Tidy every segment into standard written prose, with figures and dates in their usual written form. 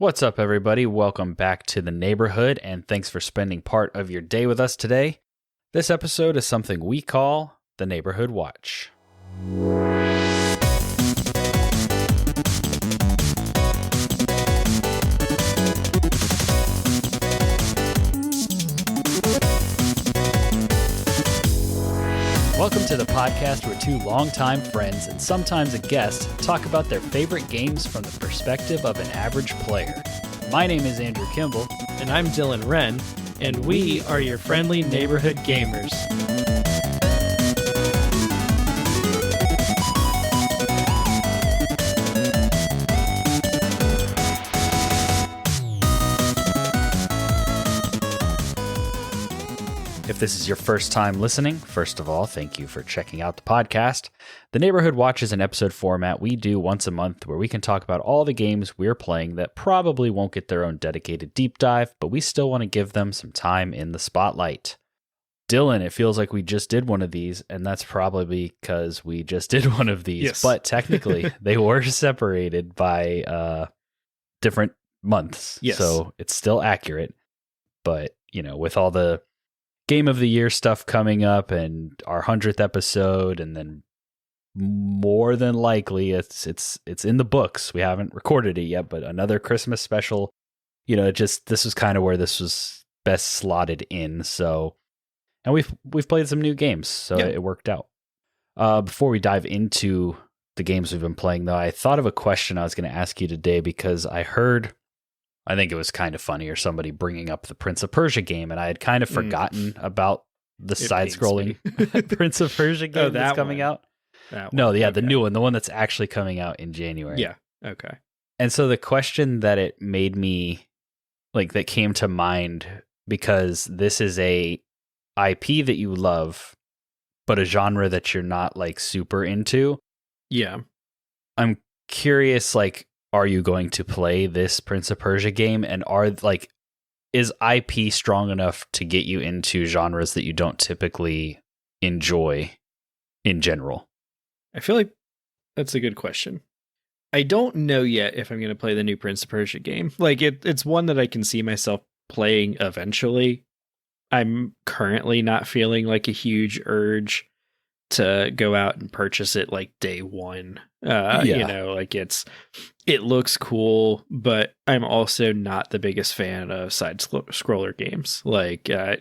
What's up, everybody? Welcome back to the neighborhood, and thanks for spending part of your day with us today. This episode is something we call the Neighborhood Watch. Welcome to the podcast where two longtime friends and sometimes a guest talk about their favorite games from the perspective of an average player. My name is Andrew Kimball. And I'm Dylan Wren, and we are your friendly neighborhood gamers. If this is your first time listening, first of all, thank you for checking out the podcast. The Neighborhood Watch is an episode format we do once a month where we can talk about all the games we're playing that probably won't get their own dedicated deep dive, but we still want to give them some time in the spotlight. Dylan, it feels like we just did one of these, and that's probably because we just did one of these, Yes. But technically they were separated by different months, Yes. So it's still accurate, but with all the Game of the Year stuff coming up and our 100th episode, and then more than likely it's in the books. We haven't recorded it yet, but another Christmas special. This was kind of where this was best slotted in. So, and we've played some new games, so Yeah. it worked out. Before we dive into the games we've been playing, though, I thought of a question I was going to ask you today because I think it was kind of funny, or somebody bringing up the Prince of Persia game, and I had kind of forgotten about the side-scrolling Prince of Persia game that's coming out. The new one, the one that's actually coming out in January. Yeah, okay. And so the question that it made me, that came to mind, because this is a IP that you love, but a genre that you're not, super into. Yeah. I'm curious, are you going to play this Prince of Persia game? And is IP strong enough to get you into genres that you don't typically enjoy in general? I feel like that's a good question. I don't know yet if I'm going to play the new Prince of Persia game. It's one that I can see myself playing eventually. I'm currently not feeling a huge urge to go out and purchase it day one. It looks cool, but I'm also not the biggest fan of side scroller games.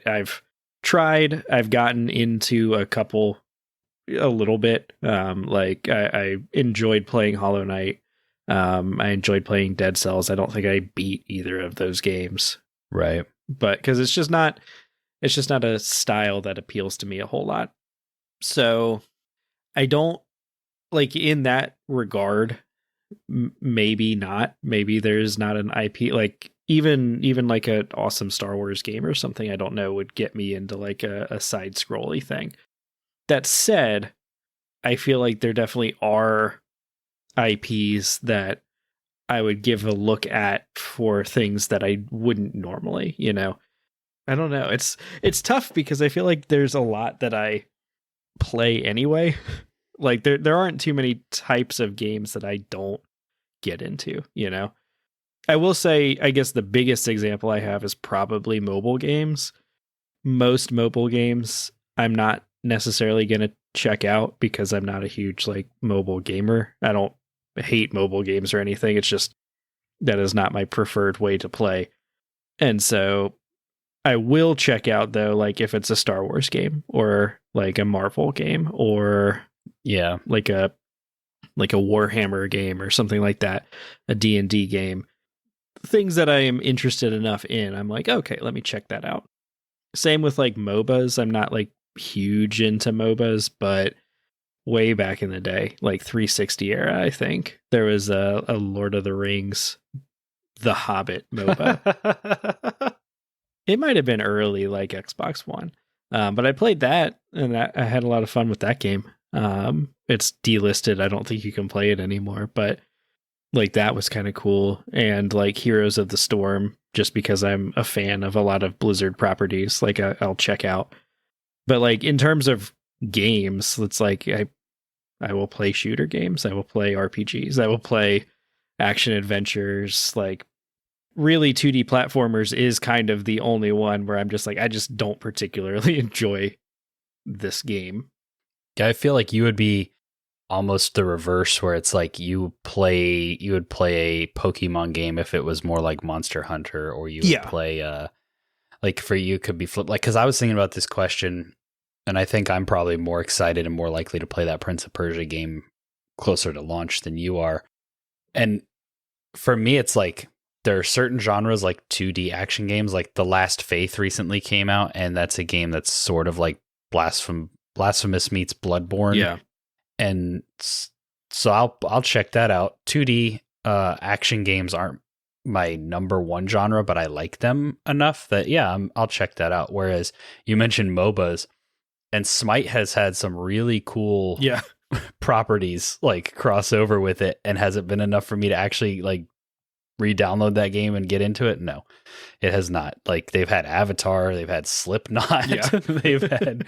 I've gotten into a little bit. I enjoyed playing Hollow Knight. I enjoyed playing Dead Cells. I don't think I beat either of those games. Right. But because it's just not a style that appeals to me a whole lot. So I don't in that regard. Maybe not. Maybe there's not an IP even an awesome Star Wars game or something. I don't know would get me into a side scrolly thing. That said, I feel like there definitely are IPs that I would give a look at for things that I wouldn't normally. I don't know. It's tough because I feel like there's a lot that I play anyway. There aren't too many types of games that I don't get into, I will say, I guess the biggest example I have is probably mobile games. Most mobile games I'm not necessarily going to check out because I'm not a huge mobile gamer. I don't hate mobile games or anything. It's just that is not my preferred way to play. And so I will check out though, if it's a Star Wars game or a Marvel game or a Warhammer game or something like that, a D&D game, things that I am interested enough in, I'm okay, let me check that out. Same with MOBAs. I'm not huge into MOBAs, but way back in the day, 360 era, I think there was a Lord of the Rings, The Hobbit MOBA. It might have been early, Xbox One. But I played that, and I had a lot of fun with that game. It's delisted. I don't think you can play it anymore, but that was kind of cool. And Heroes of the Storm, just because I'm a fan of a lot of Blizzard properties, I'll check out. But in terms of games, it's I will play shooter games. I will play RPGs. I will play action adventures, really 2D platformers is kind of the only one where I'm just like, I just don't particularly enjoy this game. Yeah, I feel like you would be almost the reverse, where it's like you would play a Pokemon game if it was more like Monster Hunter, or you would play like for you could be flip, like, because I was thinking about this question, and I think I'm probably more excited and more likely to play that Prince of Persia game closer to launch than you are. And for me, it's like there are certain genres like 2D action games, like The Last Faith recently came out, and that's a game that's sort of like Blasphemous meets Bloodborne. Yeah. And so I'll check that out. 2D action games aren't my number one genre, but I like them enough that I'll check that out. Whereas you mentioned MOBAs, and Smite has had some really cool properties like crossover with it, and has it been enough for me to actually like re-download that game and get into it? No, it has not. Like, they've had Avatar, they've had Slipknot, they've had,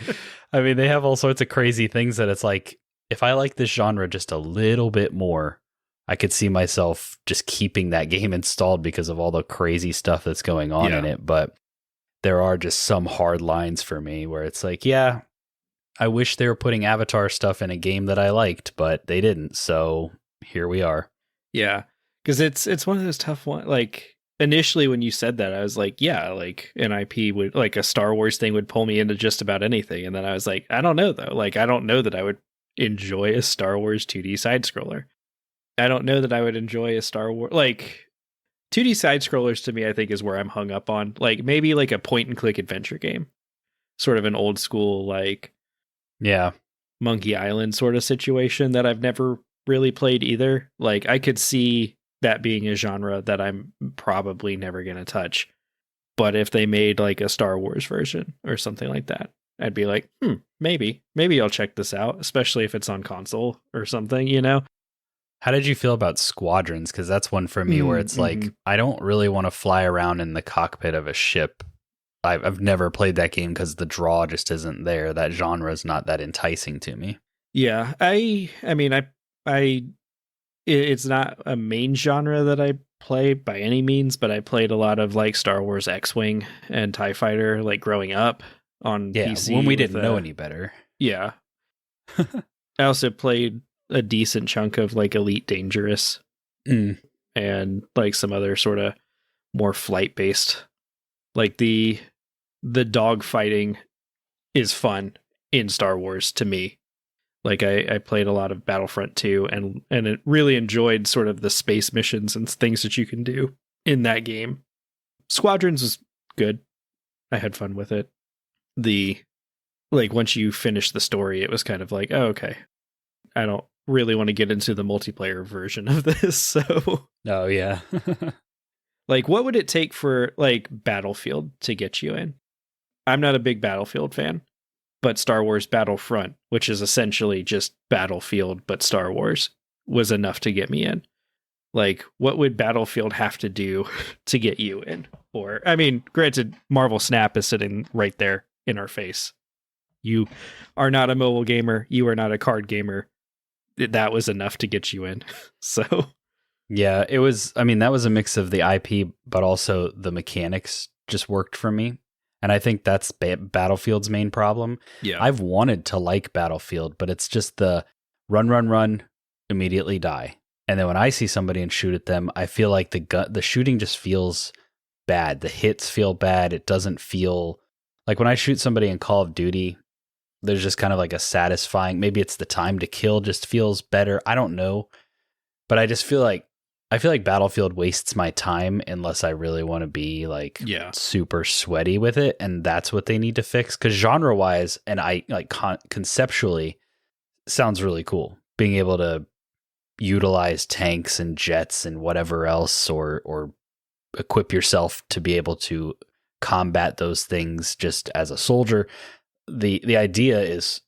I mean, they have all sorts of crazy things that it's like, if I like this genre just a little bit more, I could see myself just keeping that game installed because of all the crazy stuff that's going on in it. But there are just some hard lines for me where it's like, I wish they were putting Avatar stuff in a game that I liked, but they didn't. So here we are. Yeah. Because it's one of those tough ones. Like, initially when you said that, I was like, yeah, like an IP would, like a Star Wars thing would pull me into just about anything. And then I was like, I don't know though. Like, I don't know that I would enjoy a Star Wars 2D side scroller. I don't know that I would enjoy a Star Wars, like 2D side scrollers to me, I think is where I'm hung up on. Like maybe like a point and click adventure game, sort of an old school, like Monkey Island sort of situation that I've never really played either. Like I could see that being a genre that I'm probably never going to touch. But if they made like a Star Wars version or something like that, I'd be like, maybe I'll check this out, especially if it's on console or something, you know? How did you feel about Squadrons? Because that's one for me where it's like, I don't really want to fly around in the cockpit of a ship. I've never played that game because the draw just isn't there. That genre is not that enticing to me. Yeah, I mean, it's not a main genre that I play by any means, but I played a lot of like Star Wars X-Wing and TIE Fighter like growing up on PC. When we didn't know any better. Yeah. I also played a decent chunk of like Elite Dangerous and like some other sort of more flight based, like the dog fighting is fun in Star Wars to me. Like I played a lot of Battlefront 2 and it really enjoyed sort of the space missions and things that you can do in that game. Squadrons was good. I had fun with it. Once you finish the story, it was kind of like, oh, okay. I don't really want to get into the multiplayer version of this. So, oh yeah. Like, what would it take for like Battlefield to get you in? I'm not a big Battlefield fan, but Star Wars Battlefront, which is essentially just Battlefield but Star Wars, was enough to get me in. Like, what would Battlefield have to do to get you in? Or, I mean, granted, Marvel Snap is sitting right there in our face. You are not a mobile gamer. You are not a card gamer. That was enough to get you in. So, yeah, it was. I mean, that was a mix of the IP, but also the mechanics just worked for me. And I think that's Battlefield's main problem. Yeah, I've wanted to like Battlefield, but it's just the run, immediately die. And then when I see somebody and shoot at them, I feel like the shooting just feels bad. The hits feel bad. It doesn't feel like when I shoot somebody in Call of Duty, there's just kind of like a satisfying, maybe it's the time to kill just feels better. I don't know. But I just feel like Battlefield wastes my time unless I really want to be like super sweaty with it. And that's what they need to fix. Because genre wise, and I like conceptually sounds really cool. Being able to utilize tanks and jets and whatever else, or equip yourself to be able to combat those things just as a soldier. The idea is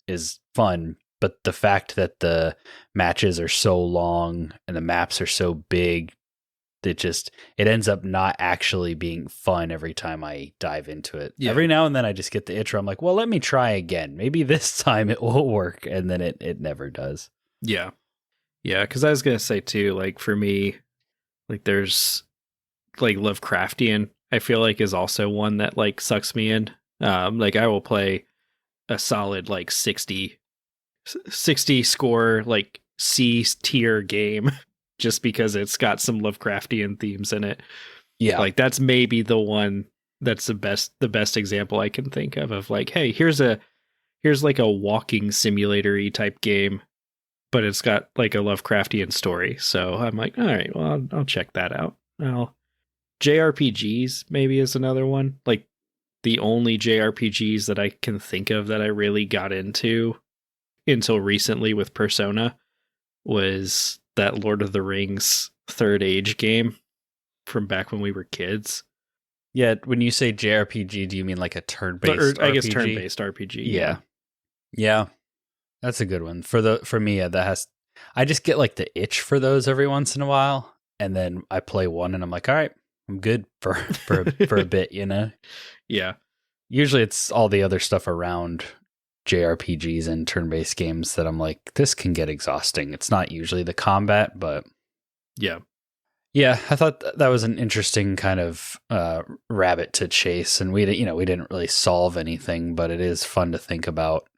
fun, but the fact that the matches are so long and the maps are so big, it ends up not actually being fun every time I dive into it. Yeah. Every now and then I just get the itch where I'm like, well, let me try again. Maybe this time it will work. And then it never does. Yeah. Yeah. Cause I was going to say too, like for me, like there's like Lovecraftian, I feel like is also one that like sucks me in. Like I will play a solid like 60 score like C tier game just because it's got some Lovecraftian themes in it. Yeah. Like that's maybe the one that's the best example I can think of like, hey, here's like a walking simulator-y type game, but it's got like a Lovecraftian story. So I'm like, all right, well, I'll check that out. JRPGs maybe is another one. Like the only JRPGs that I can think of that I really got into until recently with Persona was that Lord of the Rings Third Age game from back when we were kids. Yeah, when you say JRPG, do you mean like a turn-based RPG? I guess turn-based RPG. Yeah. Yeah. That's a good one. For me, I just get like the itch for those every once in a while, and then I play one and I'm like, all right, I'm good for a bit, you know? Yeah. Usually it's all the other stuff around JRPGs and turn-based games that I'm like, this can get exhausting. It's not usually the combat, but yeah. Yeah, I thought that was an interesting kind of rabbit to chase, and we didn't really solve anything, but it is fun to think about.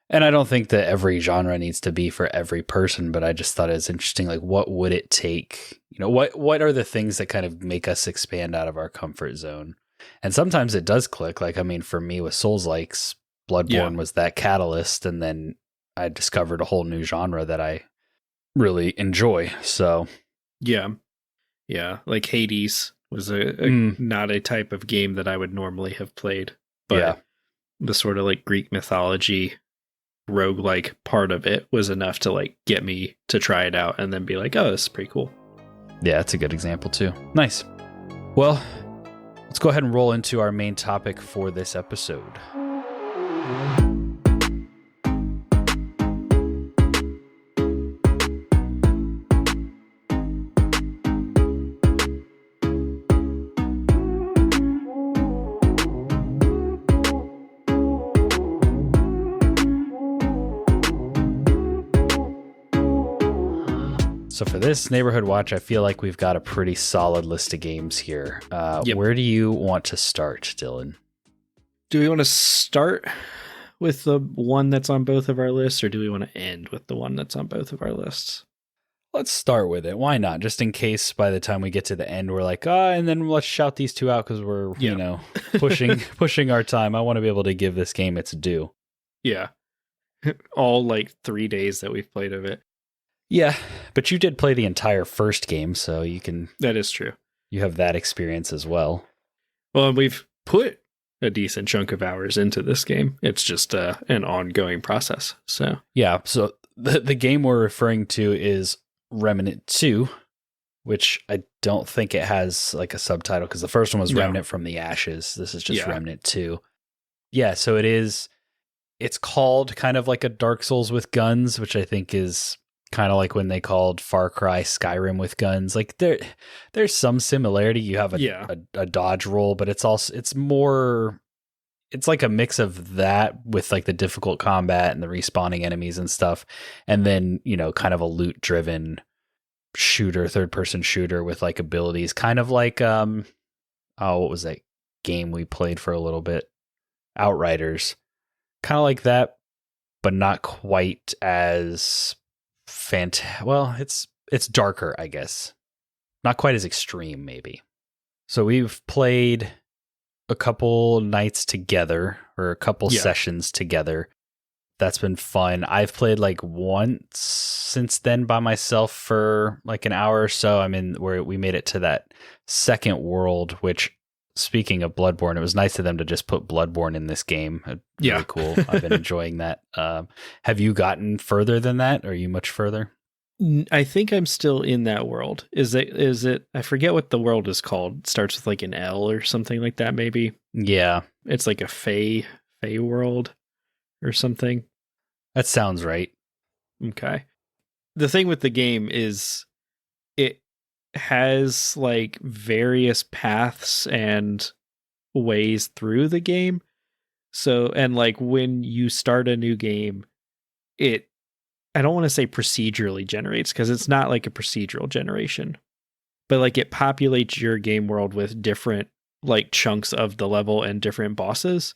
And I don't think that every genre needs to be for every person, but I just thought it was interesting. Like, what would it take? You know, what are the things that kind of make us expand out of our comfort zone? And sometimes it does click. Like, I mean, for me with Souls-likes, Bloodborne was that catalyst, and then I discovered a whole new genre that I really enjoy. So, yeah, like Hades was not a type of game that I would normally have played, but the sort of like Greek mythology roguelike part of it was enough to like get me to try it out and then be like, oh, this is pretty cool. Yeah, that's a good example too. Nice. Well, let's go ahead and roll into our main topic for this episode. So for this Neighborhood Watch, I feel like we've got a pretty solid list of games here. Where do you want to start, Dylan? Do we want to start with the one that's on both of our lists, or do we want to end with the one that's on both of our lists? Let's start with it. Why not? Just in case by the time we get to the end, we're like, and then let's shout these two out because we're, pushing our time. I want to be able to give this game its due. Yeah. All like 3 days that we've played of it. Yeah, but you did play the entire first game, so you can... That is true. You have that experience as well. Well, we've put a decent chunk of hours into this game. It's just an ongoing process. So yeah, so the game we're referring to is Remnant 2, which I don't think it has like a subtitle because the first one was Remnant from the Ashes. This is just Remnant 2. Yeah, so it's called kind of like a Dark Souls with guns, which I think is kind of like when they called Far Cry Skyrim with guns. Like there's some similarity. You have a dodge roll, but it's like a mix of that with like the difficult combat and the respawning enemies and stuff. And then, kind of a loot driven shooter, third person shooter with like abilities, kind of like, what was that game we played for a little bit? Outriders. Kind of like that, but not quite as well, it's darker, I guess. Not quite as extreme, maybe. So we've played a couple nights together, or a couple sessions together. That's been fun. I've played like once since then by myself for like an hour or so. I mean, where we made it to that second world, which, speaking of Bloodborne, it was nice of them to just put Bloodborne in this game. Really cool. I've been enjoying that. Have you gotten further than that? Are you much further? I think I'm still in that world. Is it? I forget what the world is called. It starts with like an L or something like that, maybe. Yeah. It's like a Fey world or something. That sounds right. Okay. The thing with the game is it has like various paths and ways through the game. So, and like when you start a new game, I don't want to say procedurally generates because it's not like a procedural generation, but like it populates your game world with different like chunks of the level and different bosses.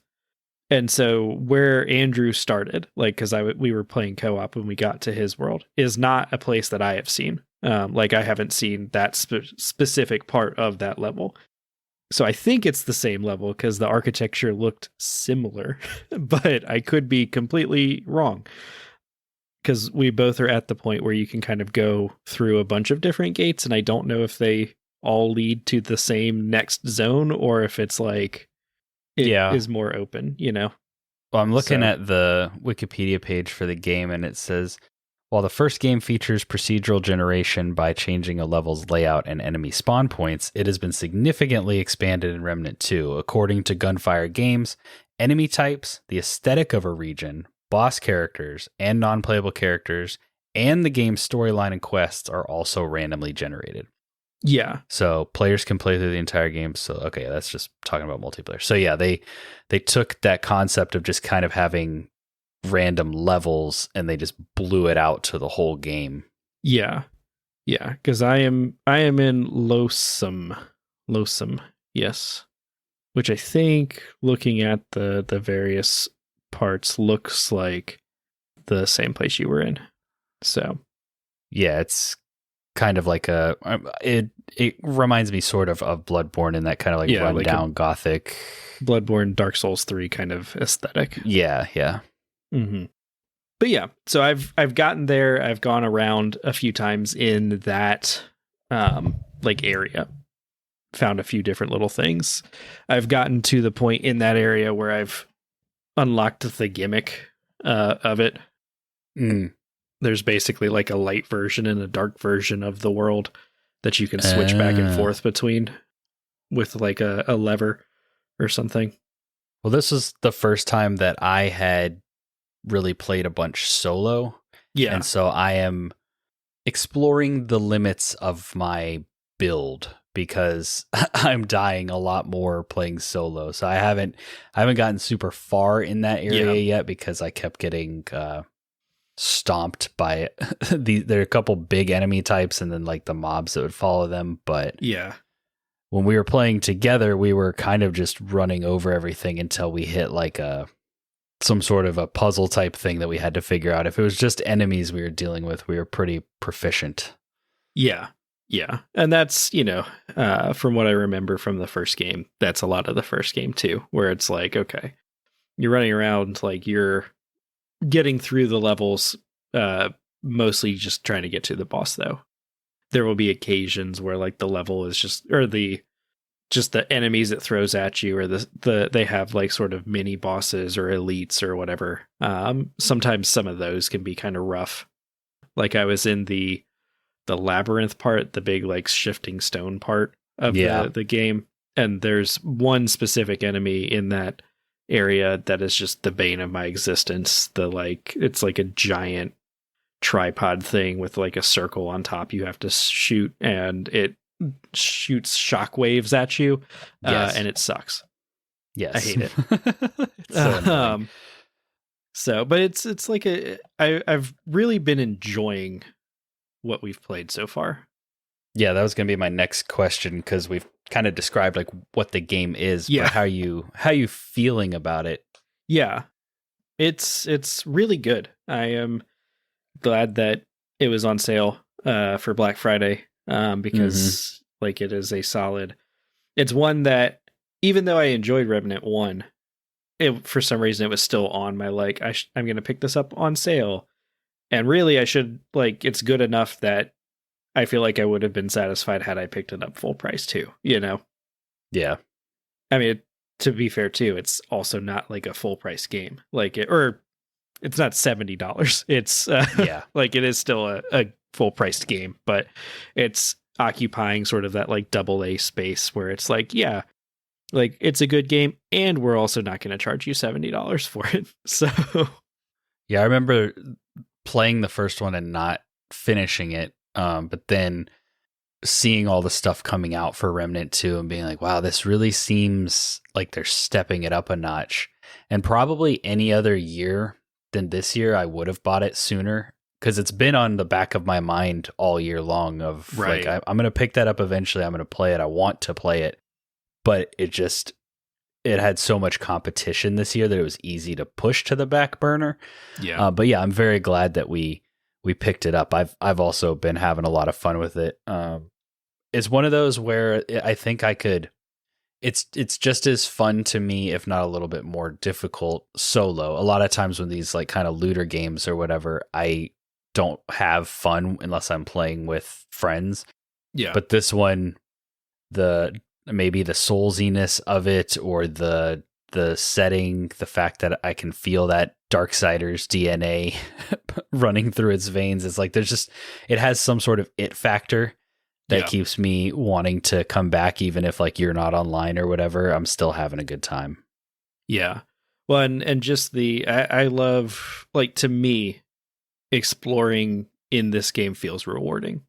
And so where Andrew started, like, because we were playing co-op when we got to his world, is not a place that I have seen. Like, I haven't seen that specific part of that level. So I think it's the same level because the architecture looked similar, but I could be completely wrong. Because we both are at the point where you can kind of go through a bunch of different gates, and I don't know if they all lead to the same next zone or if it's like it is more open, you know? Well, I'm looking at the Wikipedia page for the game, and it says, while the first game features procedural generation by changing a level's layout and enemy spawn points, it has been significantly expanded in Remnant 2. According to Gunfire Games, enemy types, the aesthetic of a region, boss characters, and non-playable characters, and the game's storyline and quests are also randomly generated. Yeah. So players can play through the entire game. So, okay, that's just talking about multiplayer. So yeah, they took that concept of just kind of having random levels and they just blew it out to the whole game. Yeah. Yeah. Because I am in Loathsome. Yes. Which I think looking at the various parts looks like the same place you were in. So yeah, it's kind of like it reminds me sort of Bloodborne in that kind of like run down gothic Bloodborne, Dark Souls 3 kind of aesthetic. Yeah. Mm-hmm. But yeah, so I've gotten there. I've gone around a few times in that like area, found a few different little things. I've gotten to the point in that area where I've unlocked the gimmick of it. There's basically like a light version and a dark version of the world that you can switch back and forth between with like a lever or something. Well, this is the first time that I had really played a bunch solo. Yeah. And so I am exploring the limits of my build because I'm dying a lot more playing solo. So I haven't gotten super far in that area yet because I kept getting stomped by there are a couple big enemy types and then like the mobs that would follow them. But yeah, when we were playing together, we were kind of just running over everything until we hit like some sort of a puzzle type thing that we had to figure out. If it was just enemies we were dealing with, we were pretty proficient. Yeah. And that's, from what I remember from the first game, that's a lot of the first game too, where it's like, okay, you're running around, like you're getting through the levels, mostly just trying to get to the boss though. There will be occasions where like the level is just the enemies it throws at you, or they have like sort of mini bosses or elites or whatever. Sometimes some of those can be kind of rough. Like I was in the labyrinth part, the big like shifting stone part of the game, and there's one specific enemy in that area that is just the bane of my existence. It's like a giant tripod thing with like a circle on top you have to shoot, and it shoots shockwaves at you. And it sucks. Yes, I hate it. So but it's like I've really been enjoying what we've played so far. Yeah, that was going to be my next question, because we've kind of described like what the game is, but how you feeling about it? Yeah, it's really good. I am glad that it was on sale for Black Friday, because like it is it's one that, even though I enjoyed Remnant 1, for some reason it was still on my like I'm going to pick this up on sale. And really I should, like, it's good enough that I feel like I would have been satisfied had I picked it up full price too, Yeah. I mean, to be fair too, it's also not like a full price game. Like it's not $70. It's like it is still a full priced game, but it's occupying sort of that like AA space where it's like, yeah, like it's a good game and we're also not going to charge you $70 for it. So yeah, I remember playing the first one and not finishing it, but then seeing all the stuff coming out for Remnant 2 and being like, wow, this really seems like they're stepping it up a notch. And probably any other year than this year I would have bought it sooner, because it's been on the back of my mind all year long of Right. like, I'm going to pick that up eventually. I'm going to play it. I want to play it, but it had so much competition this year that it was easy to push to the back burner. Yeah. But yeah, I'm very glad that we picked it up. I've also been having a lot of fun with it. It's one of those where I think I could. It's just as fun to me, if not a little bit more difficult solo. A lot of times when these like kind of looter games or whatever, I don't have fun unless I'm playing with friends. Yeah. But this one, maybe the soulsiness of it, or the setting, the fact that I can feel that Darksiders DNA running through its veins, it's like it has some sort of it factor that keeps me wanting to come back, even if like you're not online or whatever. I'm still having a good time. Yeah. Well, and just I love, like, to me, exploring in this game feels rewarding.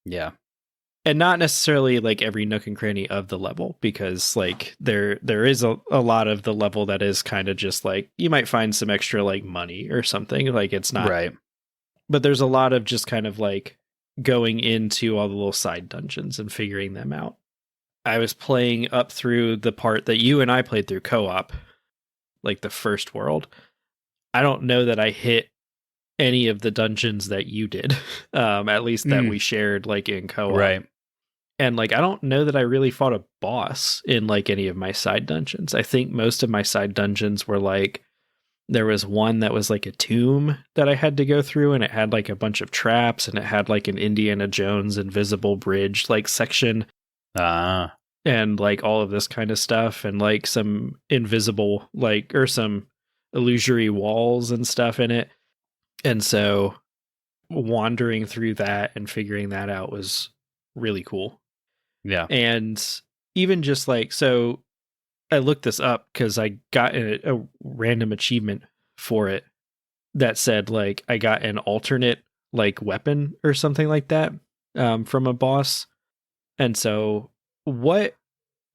Yeah. And not necessarily like every nook and cranny of the level, because like there is a lot of the level that is kind of just like, you might find some extra like money or something, like it's not right. But there's a lot of just kind of like going into all the little side dungeons and figuring them out. I was playing up through the part that you and I played through co-op, like the first world. I don't know that I hit any of the dungeons that you did, at least that we shared like in co-op. Right. And like, I don't know that I really fought a boss in like any of my side dungeons. I think most of my side dungeons were like, there was one that was like a tomb that I had to go through, and it had like a bunch of traps, and it had like an Indiana Jones invisible bridge like section. And like all of this kind of stuff, and like some invisible like, or some illusory walls and stuff in it. And so wandering through that and figuring that out was really cool. Yeah. And even just like, so I looked this up because I got a random achievement for it that said like I got an alternate like weapon or something like that from a boss. And so what,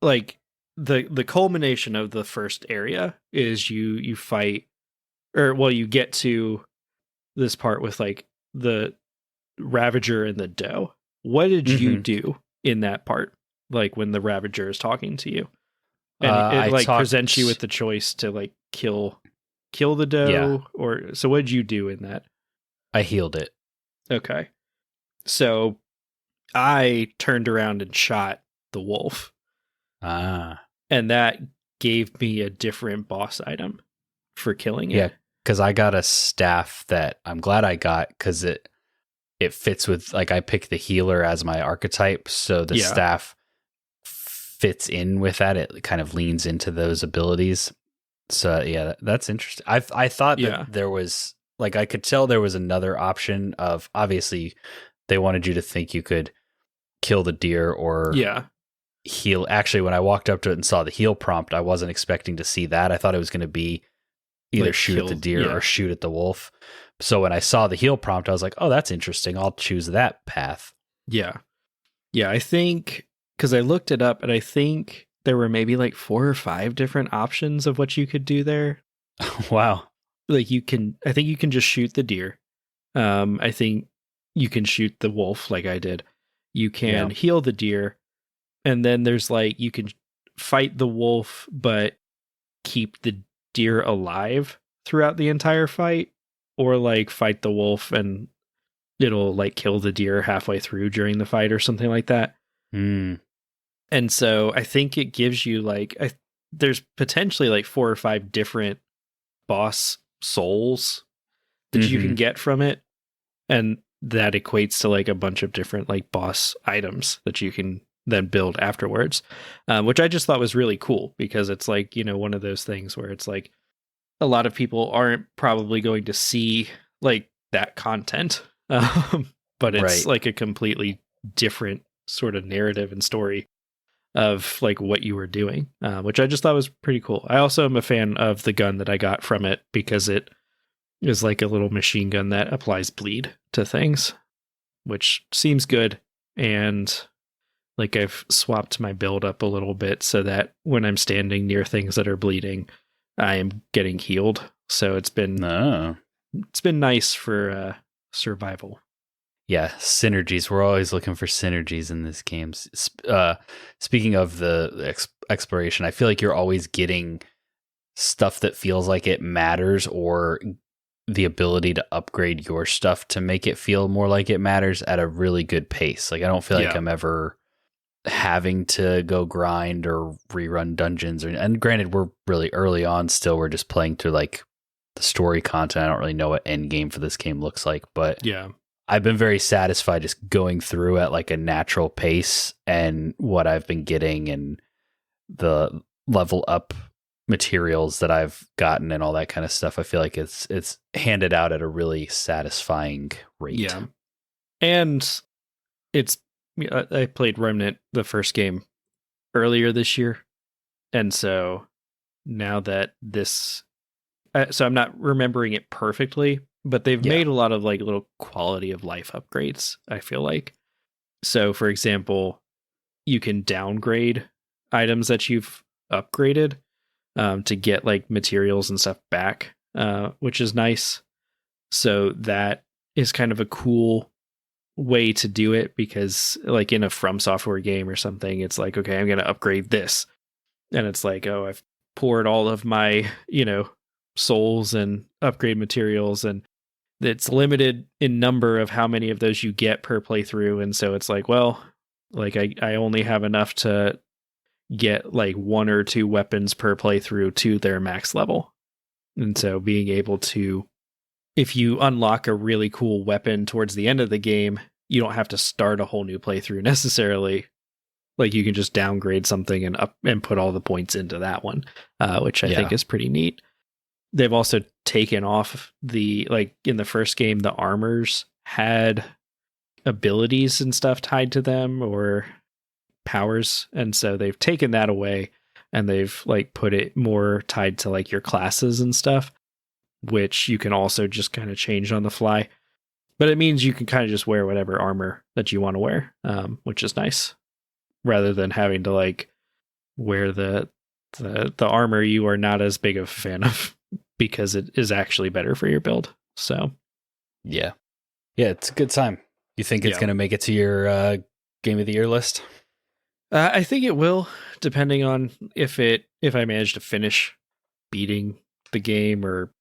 like the culmination of the first area is you fight, or well, you get to this part with like the Ravager and the doe. What did you do in that part? Like when the Ravager is talking to you, and it like presents you with the choice to like kill the doe, or so. What did you do in that? I healed it. Okay, so I turned around and shot the wolf. And that gave me a different boss item for killing it. Yeah, because I got a staff that I'm glad I got, because it fits with, like, I picked the healer as my archetype, so the staff fits in with that. It kind of leans into those abilities. So yeah, that's interesting. I thought that there was, like, I could tell there was another option of, obviously they wanted you to think you could kill the deer or heal. Actually, when I walked up to it and saw the heal prompt, I wasn't expecting to see that. I thought it was going to be either like shoot at the deer or shoot at the wolf. So when I saw the heal prompt, I was like, oh, that's interesting. I'll choose that path. Yeah. Yeah, I think, because I looked it up, and I think there were maybe like 4 or 5 different options of what you could do there. Wow. Like I think you can just shoot the deer. I think you can shoot the wolf like I did. You can heal the deer. And then there's like, you can fight the wolf, but keep the deer alive throughout the entire fight, or like fight the wolf and it'll like kill the deer halfway through during the fight or something like that. And so I think it gives you like, there's potentially like 4 or 5 different boss souls that you can get from it. And that equates to like a bunch of different like boss items that you can then build afterwards, which I just thought was really cool, because it's like, you know, one of those things where it's like a lot of people aren't probably going to see like that content, but it's like a completely different sort of narrative and story of like what you were doing, which I just thought was pretty cool. I also am a fan of the gun that I got from it, because it is like a little machine gun that applies bleed to things, which seems good. And like I've swapped my build up a little bit so that when I'm standing near things that are bleeding, I am getting healed. So it's been nice for survival. Yeah, synergies. We're always looking for synergies in this game. Speaking of the exploration, I feel like you're always getting stuff that feels like it matters, or the ability to upgrade your stuff to make it feel more like it matters at a really good pace. Like, I don't feel like I'm ever having to go grind or rerun dungeons. And granted, we're really early on still. We're just playing through like the story content. I don't really know what end game for this game looks like, but yeah, I've been very satisfied just going through at like a natural pace, and what I've been getting and the level up materials that I've gotten and all that kind of stuff. I feel like it's handed out at a really satisfying rate. Yeah. And I played Remnant, the first game, earlier this year. And so now that so I'm not remembering it perfectly, but they've made a lot of like little quality of life upgrades, I feel like. So for example, you can downgrade items that you've upgraded to get like materials and stuff back, which is nice. So that is kind of a cool way to do it, because like in a From Software game or something, it's like, okay, I'm going to upgrade this. And it's like, oh, I've poured all of my, souls and upgrade materials, and it's limited in number of how many of those you get per playthrough. And so it's like, well, like I only have enough to get like 1 or 2 weapons per playthrough to their max level. And so being able to, if you unlock a really cool weapon towards the end of the game, you don't have to start a whole new playthrough necessarily. Like you can just downgrade something and put all the points into that one, which I think is pretty neat. They've also taken off like in the first game, the armors had abilities and stuff tied to them, or powers. And so they've taken that away, and they've like put it more tied to like your classes and stuff, which you can also just kind of change on the fly. But it means you can kind of just wear whatever armor that you want to wear, which is nice, rather than having to like wear the armor you are not as big of a fan of, because it is actually better for your build. So yeah, it's a good time. You think it's going to make it to your game of the year list? I think it will, depending on if I manage to finish beating the game or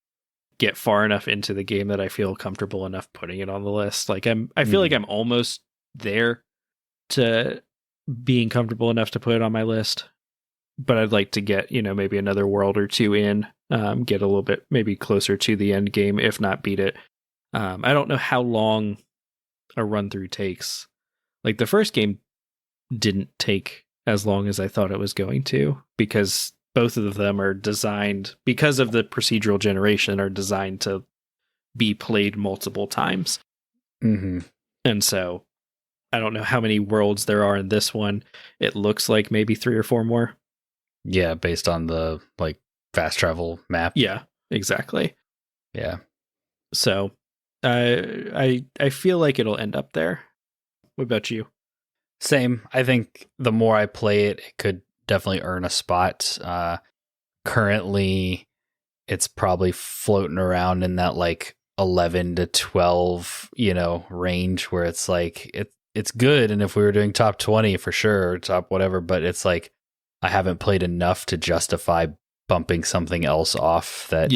get far enough into the game that I feel comfortable enough putting it on the list. Like I feel like I'm almost there to being comfortable enough to put it on my list, but I'd like to get, maybe another world or 2 in, get a little bit maybe closer to the end game, if not beat it. I don't know how long a run through takes. Like the first game didn't take as long as I thought it was going to, because both of them are designed, because of the procedural generation, are designed to be played multiple times. Mm-hmm. And so I don't know how many worlds there are in this one. It looks like maybe 3 or 4 more. Yeah, based on the like fast travel map. Yeah, exactly. Yeah. So I feel like it'll end up there. What about you? Same. I think the more I play it, it could definitely earn a spot. Currently, it's probably floating around in that like 11 to 12, range, where it's like it's good. And if we were doing top 20 for sure, or top whatever, but it's like I haven't played enough to justify bumping something else off that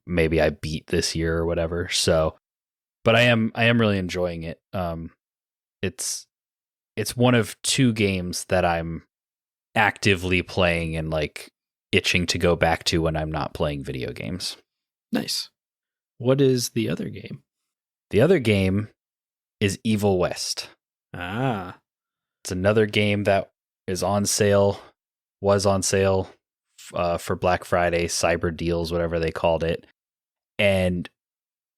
maybe I beat this year or whatever. So, but I am really enjoying it. It's one of 2 games that I'm actively playing and like itching to go back to when I'm not playing video games. Nice. What is the other game? The other game is Evil West. Ah. It's another game that was on sale for Black Friday, Cyber Deals, whatever they called it. And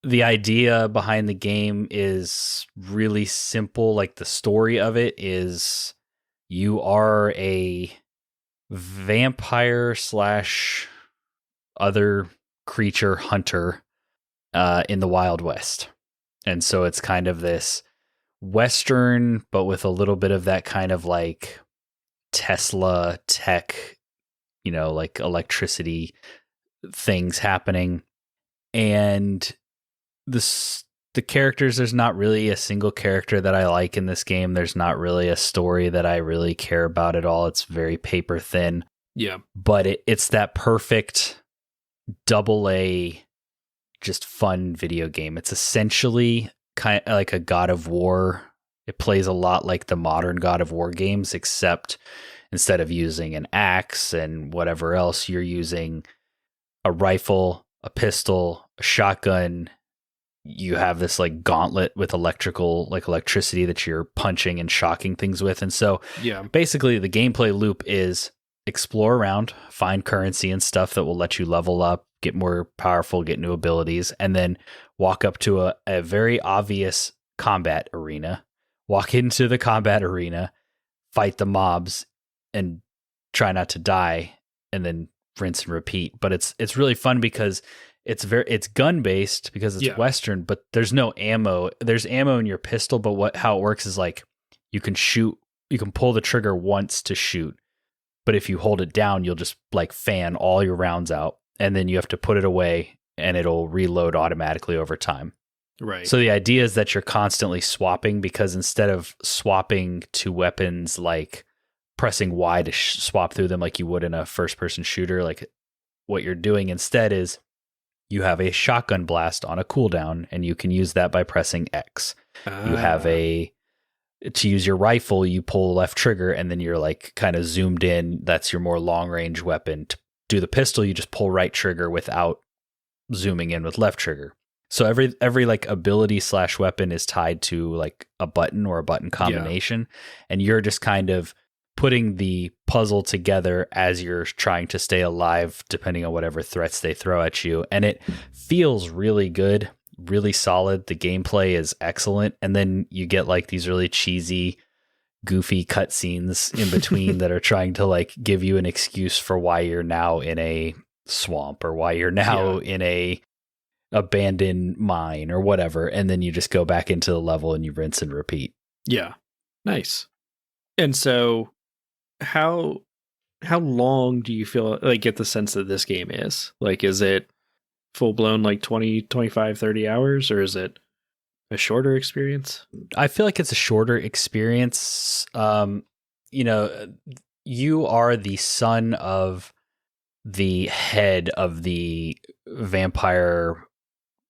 the idea behind the game is really simple. Like the story of it is you are a vampire / other creature hunter in the Wild West. And so it's kind of this Western, but with a little bit of that kind of like Tesla tech, like electricity things happening. And the the characters, there's not really a single character that I like in this game. There's not really a story that I really care about at all. It's very paper thin. Yeah. But it's that perfect AA just fun video game. It's essentially kind of like a God of War. It plays a lot like the modern God of War games, except instead of using an axe and whatever else, you're using a rifle, a pistol, a shotgun. You have this like gauntlet with electricity that you're punching and shocking things with. And so basically the gameplay loop is explore around, find currency and stuff that will let you level up, get more powerful, get new abilities, and then walk up to a very obvious combat arena, walk into the combat arena, fight the mobs, and try not to die, and then rinse and repeat. But it's really fun because it's gun based because it's Western, but there's no ammo. There's ammo in your pistol, but how it works is like you can pull the trigger once to shoot, but if you hold it down, you'll just like fan all your rounds out, and then you have to put it away and it'll reload automatically over time. Right. So the idea is that you're constantly swapping, because instead of swapping to weapons like pressing Y to swap through them like you would in a first-person shooter, like what you're doing instead is you have a shotgun blast on a cooldown, and you can use that by pressing X. You have to use your rifle, you pull left trigger, and then you're like kind of zoomed in. That's your more long-range weapon. To do the pistol, you just pull right trigger without zooming in with left trigger. So every like ability / weapon is tied to like a button or a button combination, and you're just kind of putting the puzzle together as you're trying to stay alive, depending on whatever threats they throw at you. And it feels really good, really solid. The gameplay is excellent. And then you get like these really cheesy, goofy cutscenes in between that are trying to like give you an excuse for why you're now in a swamp or why you're now in a abandoned mine or whatever. And then you just go back into the level and you rinse and repeat. Yeah. Nice. And so how long do you feel like get the sense that this game is? Like, is it full blown like 20, 25, 30 hours, or is it a shorter experience? I feel like it's a shorter experience. You know, you are the son of the head of the vampire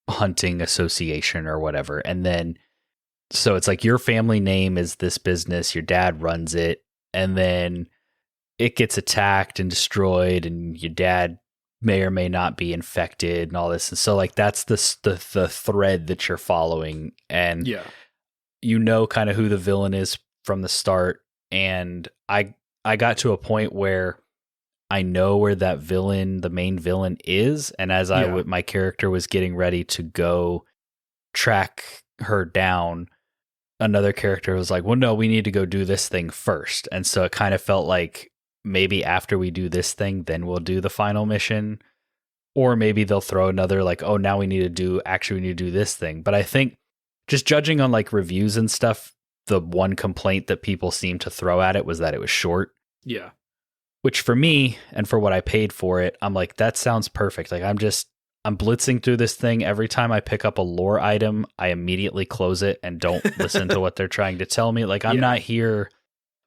hunting association or whatever. And then, so it's like your family name is this business, your dad runs it, and then it gets attacked and destroyed, and your dad may or may not be infected and all this. And so like that's the thread that you're following, and you know kind of who the villain is from the start. And I got to a point where I know where that villain, the main villain, is, and as my character was getting ready to go track her down, another character was like, well, no, we need to go do this thing first. And so it kind of felt like maybe after we do this thing, then we'll do the final mission. Or maybe they'll throw another like, oh, now we need to do this thing. But I think just judging on like reviews and stuff, the one complaint that people seem to throw at it was that it was short. Yeah. Which for me, and for what I paid for it, I'm like, that sounds perfect. Like I'm blitzing through this thing. Every time I pick up a lore item, I immediately close it and don't listen to what they're trying to tell me. Like I'm not here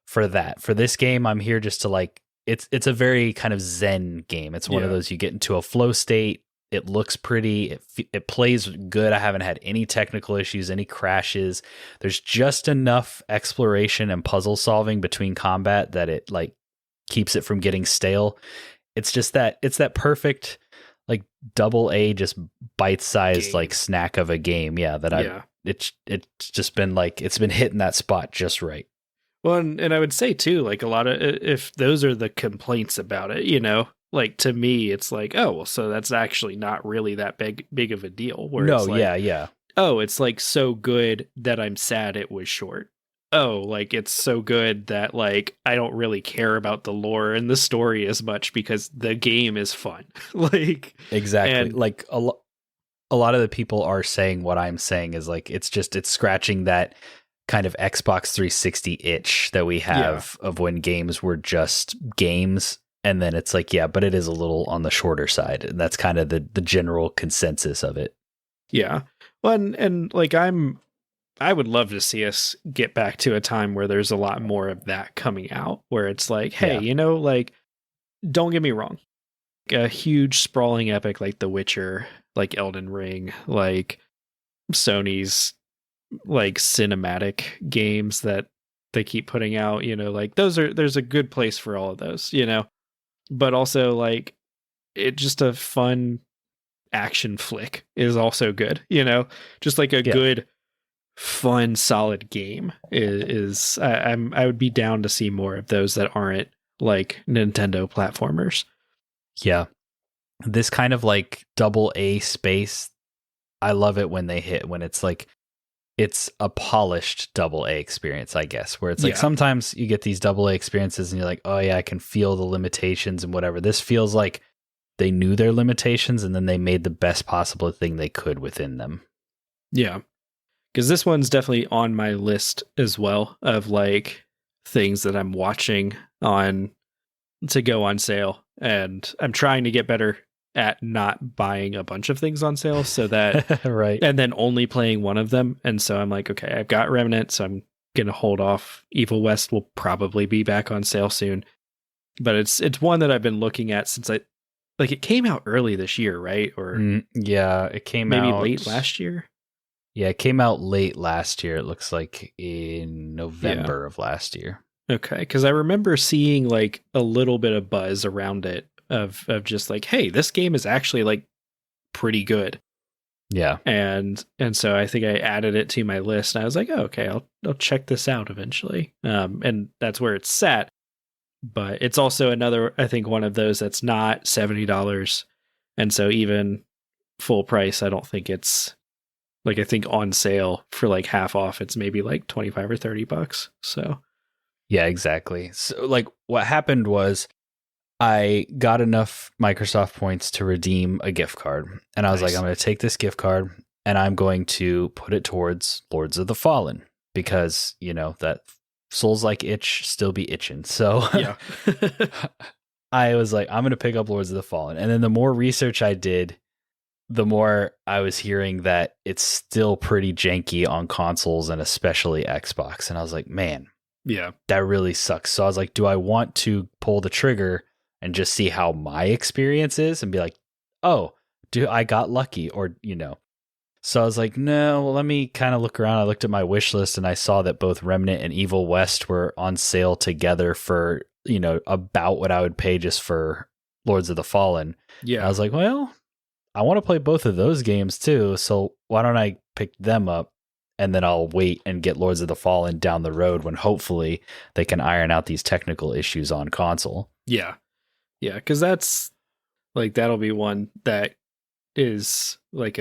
for that. For this game, I'm here just to like, it's a very kind of zen game. It's one of those, you get into a flow state. It looks pretty. It plays good. I haven't had any technical issues, any crashes. There's just enough exploration and puzzle solving between combat that it like keeps it from getting stale. It's just that it's that perfect like AA just bite-sized like snack of a game. Yeah, that it's just been like it's been hitting that spot just right. Well, and I would say too, like a lot of, if those are the complaints about it, you know, like to me, it's like, oh, well, so that's actually not really that big of a deal. Where no, it's like, yeah. Oh, it's like so good that I'm sad it was short. Oh, like it's so good that like I don't really care about the lore and the story as much because the game is fun. Like exactly, and like a lot of the people are saying what I'm saying is like it's scratching that kind of Xbox 360 itch that we have of when games were just games. And then it's like, yeah, but it is a little on the shorter side. And that's kind of the general consensus of it. Yeah. Well, and like I would love to see us get back to a time where there's a lot more of that coming out, where it's like, hey, Yeah. you know, like, don't get me wrong, a huge sprawling epic like The Witcher, like Elden Ring, like Sony's like cinematic games that they keep putting out, you know, like there's a good place for all of those, you know, but also like it just a fun action flick is also good, you know, just like a Yeah. good fun solid game is I would be down to see more of those that aren't like Nintendo platformers. Yeah. This kind of like double A space, I love it when they hit, when it's like, it's a polished double A experience, I guess, where it's like sometimes you get these double A experiences and you're like, oh yeah, I can feel the limitations and whatever. This feels like they knew their limitations and then they made the best possible thing they could within them. Yeah. Because this one's definitely on my list as well of like things that I'm watching on to go on sale. And I'm trying to get better at not buying a bunch of things on sale so that right. and then only playing one of them. And so I'm like, okay, I've got Remnant, so I'm gonna hold off. Evil West will probably be back on sale soon. But it's one that I've been looking at since it came out early this year, right? Or yeah, it came maybe out late last year. Yeah, it came out late last year. It looks like in November of last year. Okay, because I remember seeing like a little bit of buzz around it of just like, hey, this game is actually like pretty good. Yeah. And so I think I added it to my list and I was like, oh, okay, I'll check this out eventually. And that's where it's sat. But it's also another, I think, one of those that's not $70. And so even full price, I don't think it's like, I think on sale for like half off, it's maybe like 25 or $30. So yeah, exactly. So like what happened was I got enough Microsoft points to redeem a gift card. And I was like, I'm going to take this gift card and I'm going to put it towards Lords of the Fallen because, you know, that Souls-like itch still be itching. So yeah. I was like, I'm going to pick up Lords of the Fallen. And then the more research I did, the more I was hearing that it's still pretty janky on consoles and especially Xbox. And I was like, man, yeah, that really sucks. So I was like, do I want to pull the trigger and just see how my experience is and be like, oh, I got lucky, or, you know. So I was like, no, well, let me kind of look around. I looked at my wish list and I saw that both Remnant and Evil West were on sale together for, you know, about what I would pay just for Lords of the Fallen. Yeah. And I was like, well, I want to play both of those games too. So why don't I pick them up and then I'll wait and get Lords of the Fallen down the road when hopefully they can iron out these technical issues on console. Yeah. Yeah, because that's like, that'll be one that is like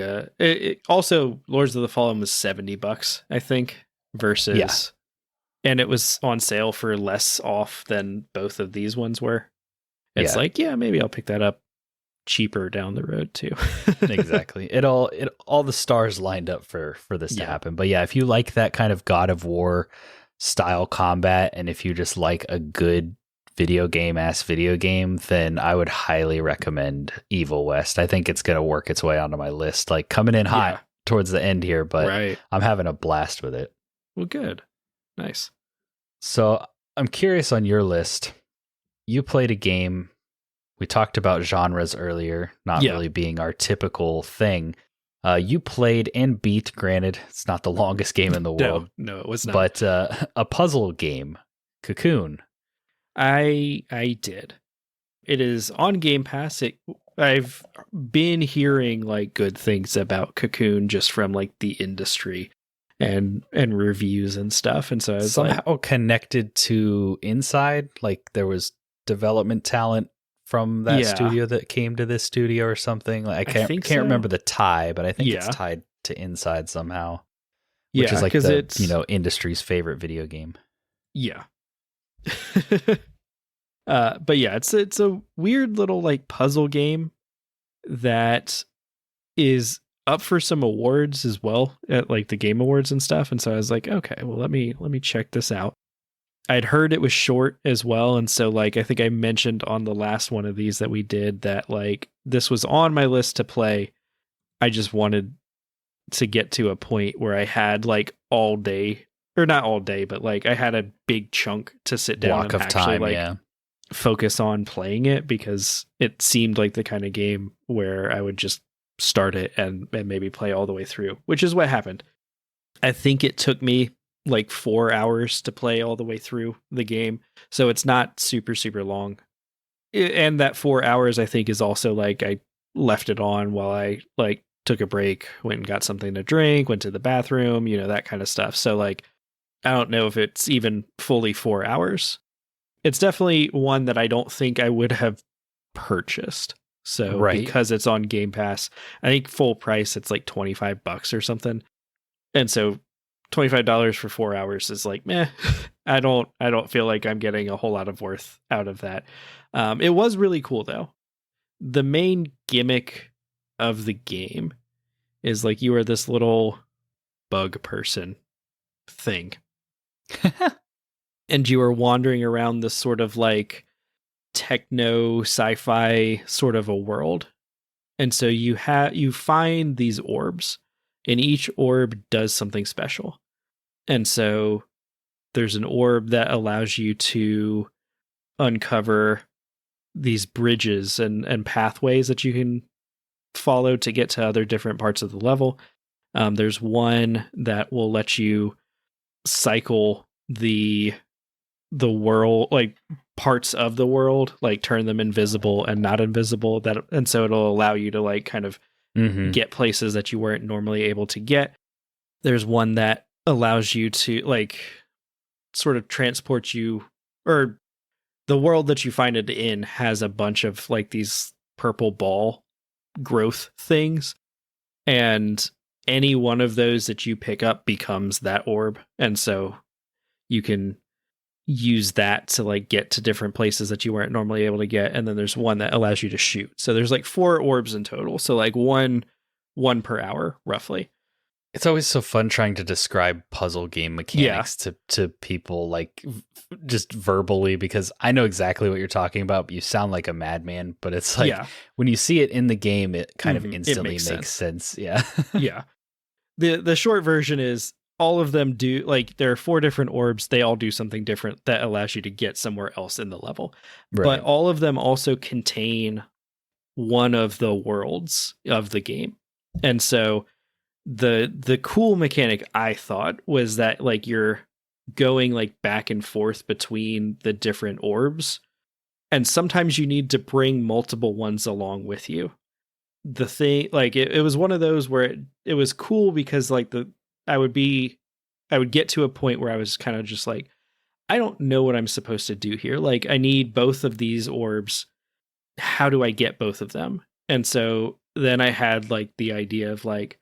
also Lords of the Fallen was $70, I think, versus and it was on sale for less off than both of these ones were. It's like, yeah, maybe I'll pick that up cheaper down the road too. Exactly. All the stars lined up for this to happen. But yeah, if you like that kind of God of War style combat, and if you just like a good video game, then I would highly recommend Evil West. I think it's going to work its way onto my list, like coming in hot towards the end here, but I'm having a blast with it. Well, good. Nice. So I'm curious on your list. You played a game. We talked about genres earlier, not really being our typical thing. You played and beat, granted, it's not the longest game in the world. No, it was not. But a puzzle game, Cocoon. I did. It is on Game Pass. I've been hearing like good things about Cocoon just from like the industry and reviews and stuff. And so I was somehow connected to Inside, like there was development talent from that studio that came to this studio or something. Like I can't remember the tie, but I think it's tied to Inside somehow. Which is like it's, you know, industry's favorite video game. Yeah. But yeah, it's a weird little like puzzle game that is up for some awards as well at like the Game Awards and stuff. And so I was like, okay, well let me check this out. I'd heard it was short as well, and so like I think I mentioned on the last one of these that we did that like this was on my list to play. I just wanted to get to a point where I had like all day, or not all day, but like I had a big chunk to sit down Block and of actually time, like yeah. focus on playing it, because it seemed like the kind of game where I would just start it and maybe play all the way through, which is what happened. I think it took me like 4 hours to play all the way through the game. So it's not super, super long. And that 4 hours, I think, is also like I left it on while I like took a break, went and got something to drink, went to the bathroom, that kind of stuff. So like, I don't know if it's even fully 4 hours. It's definitely one that I don't think I would have purchased. So Right. because it's on Game Pass, I think full price, it's like $25 or something. And so $25 for 4 hours is like, meh. I don't feel like I'm getting a whole lot of worth out of that. It was really cool though. The main gimmick of the game is like you are this little bug person thing. And you are wandering around this sort of like techno sci-fi sort of a world. And so you find these orbs, and each orb does something special. And so there's an orb that allows you to uncover these bridges and pathways that you can follow to get to other different parts of the level. There's one that will let you cycle the world, like parts of the world, like turn them invisible and not invisible. And so it'll allow you to like kind of get places that you weren't normally able to get. There's one that allows you to like sort of transport you, or the world that you find it in has a bunch of like these purple ball growth things, and any one of those that you pick up becomes that orb. And so you can use that to like get to different places that you weren't normally able to get. And then there's one that allows you to shoot. So there's like 4 orbs in total. So like one per hour roughly. It's always so fun trying to describe puzzle game mechanics to people, like just verbally, because I know exactly what you're talking about, but you sound like a madman. But it's like when you see it in the game, it kind of instantly makes sense. Yeah. Yeah. The short version is all of them do, like, there are 4 different orbs. They all do something different that allows you to get somewhere else in the level. Right. But all of them also contain one of the worlds of the game. And so the cool mechanic, I thought, was that like you're going like back and forth between the different orbs, and sometimes you need to bring multiple ones along with you. The thing, like it was one of those where it was cool because like I would get to a point where I was kind of just like, I don't know what I'm supposed to do here. Like, I need both of these orbs. How do I get both of them? And so then I had like the idea of like,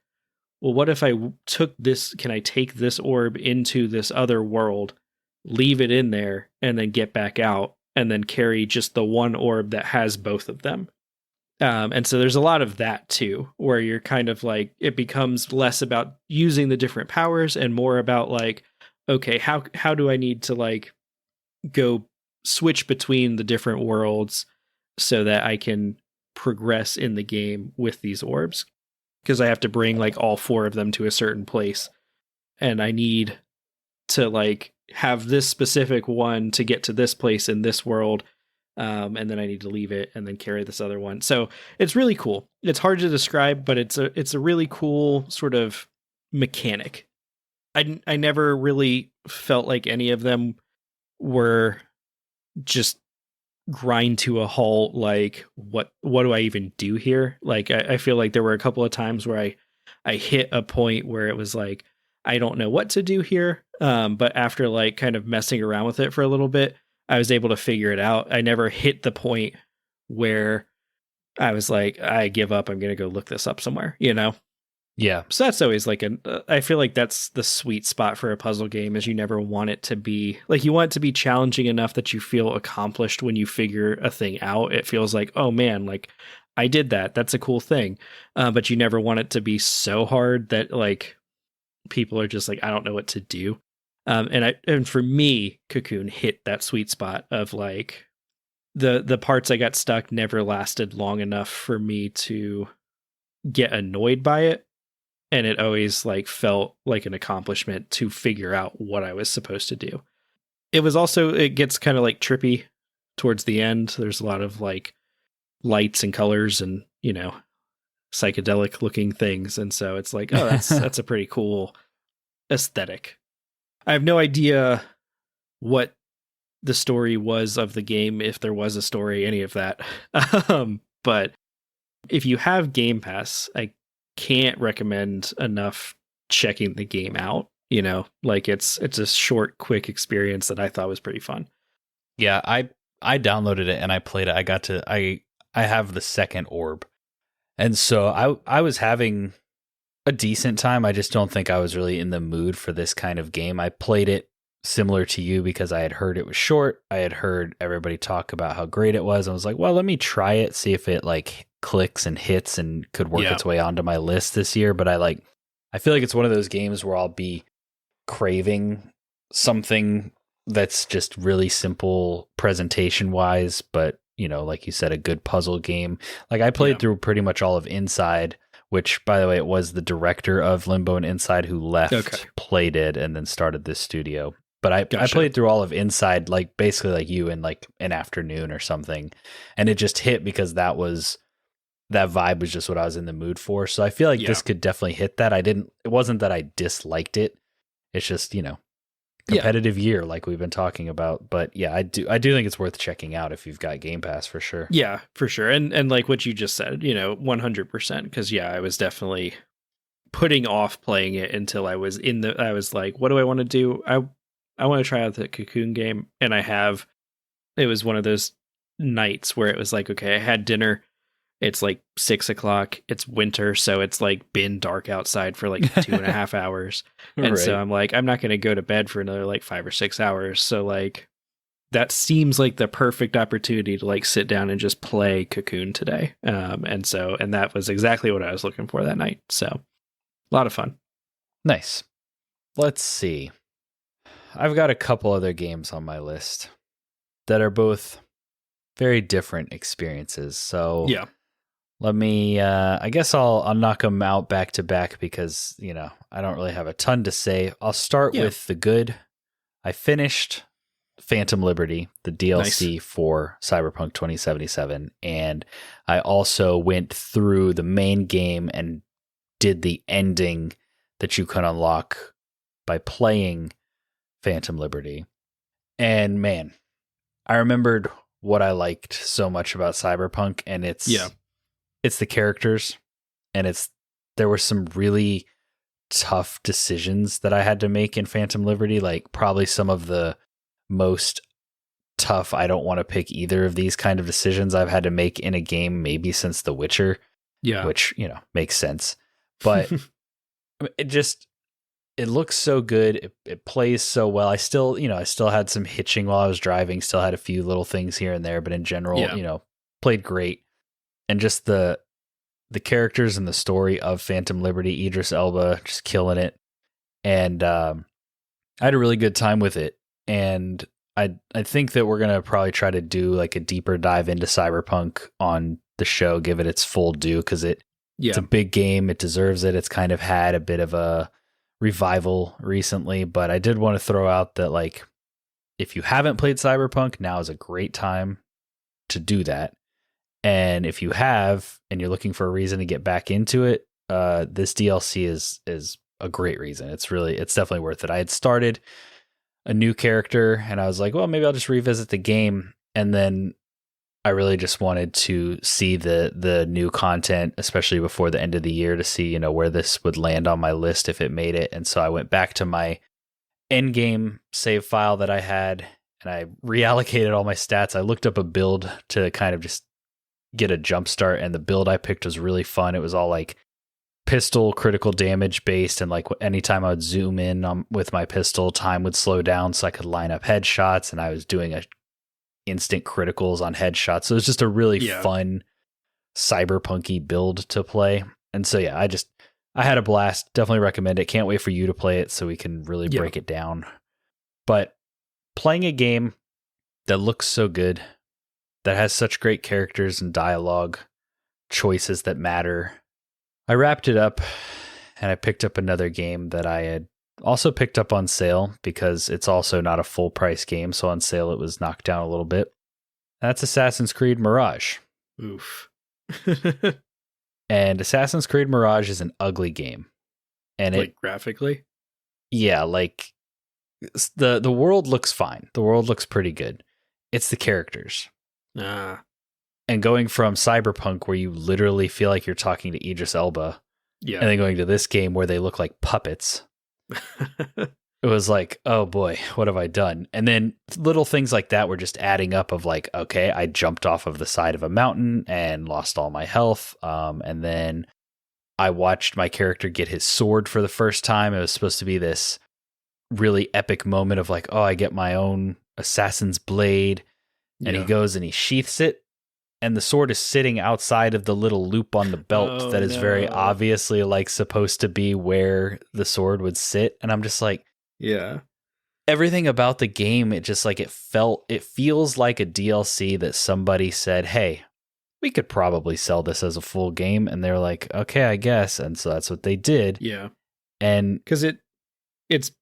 well, what if I took this? Can I take this orb into this other world, leave it in there, and then get back out, and then carry just the one orb that has both of them? And so there's a lot of that too, where you're kind of like, it becomes less about using the different powers and more about like, okay, how do I need to like go switch between the different worlds so that I can progress in the game with these orbs? Because I have to bring like all 4 of them to a certain place, and I need to like have this specific one to get to this place in this world. And then I need to leave it and then carry this other one. So it's really cool. It's hard to describe, but it's a really cool sort of mechanic. I never really felt like any of them were just grind to a halt. Like, what do I even do here? Like, I feel like there were a couple of times where I hit a point where it was like, I don't know what to do here. But after like kind of messing around with it for a little bit, I was able to figure it out. I never hit the point where I was like, I give up. I'm going to go look this up somewhere, Yeah. So that's always like I feel like that's the sweet spot for a puzzle game, is you never want it to be like, you want it to be challenging enough that you feel accomplished when you figure a thing out. It feels like, oh man, like I did that. That's a cool thing. But you never want it to be so hard that like people are just like, I don't know what to do. And for me, Cocoon hit that sweet spot of like the parts I got stuck never lasted long enough for me to get annoyed by it. and it always like felt like an accomplishment to figure out what I was supposed to do. It was also, it gets kind of like trippy towards the end. There's a lot of like lights and colors and, you know, psychedelic looking things. And so it's like, oh, that's a pretty cool aesthetic. I have no idea what the story was of the game, if there was a story, any of that. But if you have Game Pass, I can't recommend enough checking the game out. You know, like it's a short, quick experience that I thought was pretty fun. Yeah, I downloaded it and I played it. I have the second orb. And so I was having a decent time. I just don't think I was really in the mood for this kind of game. I played it similar to you because I had heard it was short. I had heard everybody talk about how great it was. I was like, well, let me try it, see if it like clicks and hits and could work its way onto my list this year. But I feel like it's one of those games where I'll be craving something that's just really simple presentation wise, but you know, like you said, a good puzzle game. Like I played through pretty much all of Inside, which by the way, it was the director of Limbo and Inside who left, played it, and then started this studio. But I played through all of Inside, like basically like you in like an afternoon or something. And it just hit because that vibe was just what I was in the mood for. So I feel like this could definitely hit that. It wasn't that I disliked it. It's just, you know, competitive year like we've been talking about. But yeah, I do think it's worth checking out if you've got Game Pass for sure. Yeah, for sure. And like what you just said, you know, 100%. Because yeah, I was definitely putting off playing it until I was like, what do I want to do? I want to try out the Cocoon game. And it was one of those nights where it was like, okay, I had dinner. It's like 6:00. It's winter, so it's like been dark outside for like 2.5 hours. And so I'm like, I'm not going to go to bed for another like 5 or 6 hours. So like that seems like the perfect opportunity to like sit down and just play Cocoon today. And that was exactly what I was looking for that night. So a lot of fun. Nice. Let's see. I've got a couple other games on my list that are both very different experiences. So yeah. Let me, I guess I'll knock them out back to back because, you know, I don't really have a ton to say. I'll start with the good. I finished Phantom Liberty, the DLC for Cyberpunk 2077. And I also went through the main game and did the ending that you can unlock by playing Phantom Liberty. And man, I remembered what I liked so much about Cyberpunk, and it's the characters, and there were some really tough decisions that I had to make in Phantom Liberty, like probably some of the most tough, I don't want to pick either of these kind of decisions I've had to make in a game maybe since The Witcher. Yeah. Which, you know, makes sense. But it looks so good. It plays so well. I still had some hitching while I was driving, still had a few little things here and there, but in general, you know, played great. And just the characters and the story of Phantom Liberty, Idris Elba just killing it. And I had a really good time with it. And I think that we're going to probably try to do like a deeper dive into Cyberpunk on the show, give it its full due, because it's a big game. It deserves it. It's kind of had a bit of a revival recently, but I did want to throw out that like, if you haven't played Cyberpunk, now is a great time to do that. And if you have, and you're looking for a reason to get back into it, this DLC is a great reason. It's definitely worth it. I had started a new character and I was like, well, maybe I'll just revisit the game. And then I really just wanted to see the new content, especially before the end of the year, to see, you know, where this would land on my list if it made it. And so I went back to my end game save file that I had and I reallocated all my stats. I looked up a build to kind of just get a jump start, and the build I picked was really fun. It was all like pistol critical damage based, and like anytime I would zoom in with my pistol, time would slow down so I could line up headshots, and I was doing instant criticals on headshots. So it was just a really fun cyberpunky build to play. And so yeah, I had a blast. Definitely recommend it. Can't wait for you to play it so we can really break it down. But playing a game that looks so good, that has such great characters and dialogue choices that matter. I wrapped it up and I picked up another game that I had also picked up on sale because it's also not a full price game. So on sale, it was knocked down a little bit. That's Assassin's Creed Mirage. Oof. And Assassin's Creed Mirage is an ugly game. And like graphically? Yeah, like the world looks fine. The world looks pretty good. It's the characters. Ah. And going from Cyberpunk, where you literally feel like you're talking to Idris Elba, yeah, and then going to this game where they look like puppets, it was like, oh boy, what have I done? And then little things like that were just adding up of like, okay, I jumped off of the side of a mountain and lost all my health. And then I watched my character get his sword for the first time. It was supposed to be this really epic moment of like, oh, I get my own assassin's blade. And he goes and he sheaths it. And the sword is sitting outside of the little loop on the belt that is very obviously like supposed to be where the sword would sit. And I'm just like, yeah, everything about the game, it just like it feels like a DLC that somebody said, hey, we could probably sell this as a full game. And they're like, okay, I guess. And so that's what they did. Yeah. And because it's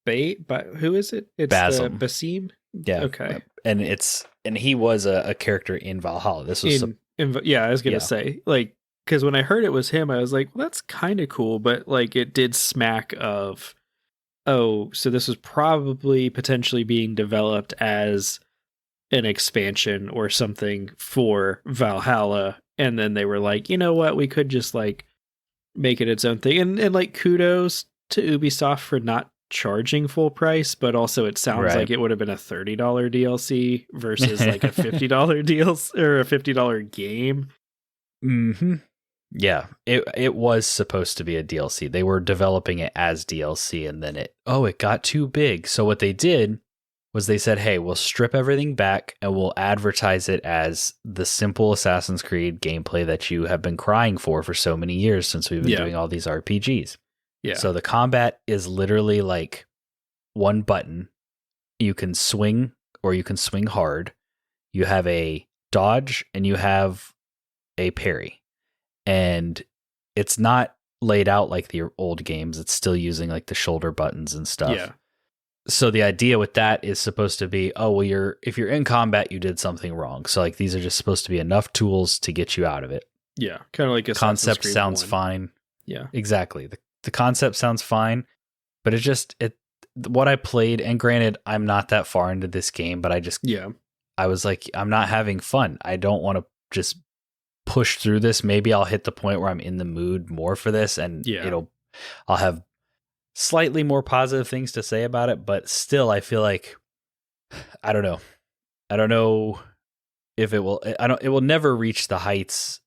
but who is it? It's Basim. Yeah. Okay. And he was a character in Valhalla. This was I was gonna say, like, because when I heard it was him, I was like, well, that's kind of cool, but like it did smack of, oh, so this was probably potentially being developed as an expansion or something for Valhalla, and then they were like, you know what, we could just like make it its own thing, and like kudos to Ubisoft for not charging full price, but also it sounds like it would have been a $30 DLC versus like a $50 DLC or a $50 game. Mm-hmm. Yeah, it was supposed to be a DLC. They were developing it as DLC, and then it got too big. So what they did was they said, hey, we'll strip everything back and we'll advertise it as the simple Assassin's Creed gameplay that you have been crying for so many years since we've been doing all these RPGs. Yeah. So the combat is literally like one button. You can swing or you can swing hard. You have a dodge and you have a parry. And it's not laid out like the old games. It's still using like the shoulder buttons and stuff. Yeah. So the idea with that is supposed to be, oh, well, if you're in combat, you did something wrong. So like these are just supposed to be enough tools to get you out of it. Yeah. Kind of like a concept sounds fine. Yeah. Exactly. The concept sounds fine, but what I played, and granted, I'm not that far into this game, but I was like, I'm not having fun. I don't want to just push through this. Maybe I'll hit the point where I'm in the mood more for this, and I'll have slightly more positive things to say about it, but still, I feel like, I don't know if it will, it will never reach the heights.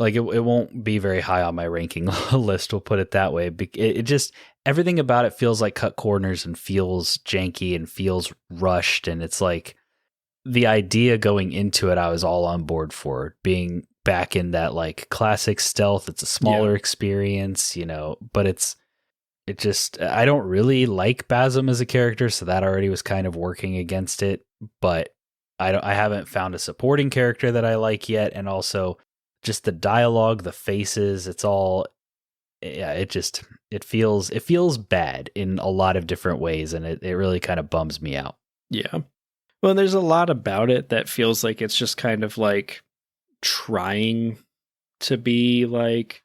Like it won't be very high on my ranking list. We'll put it that way. It just, everything about it feels like cut corners and feels janky and feels rushed. And it's like the idea going into it, I was all on board for being back in that like classic stealth. It's a smaller experience, but I don't really like Basim as a character. So that already was kind of working against it, but I haven't found a supporting character that I like yet. And also, just the dialogue, the faces, it's all, it feels bad in a lot of different ways. And it really kind of bums me out. Yeah. Well, there's a lot about it that feels like it's just kind of like trying to be like,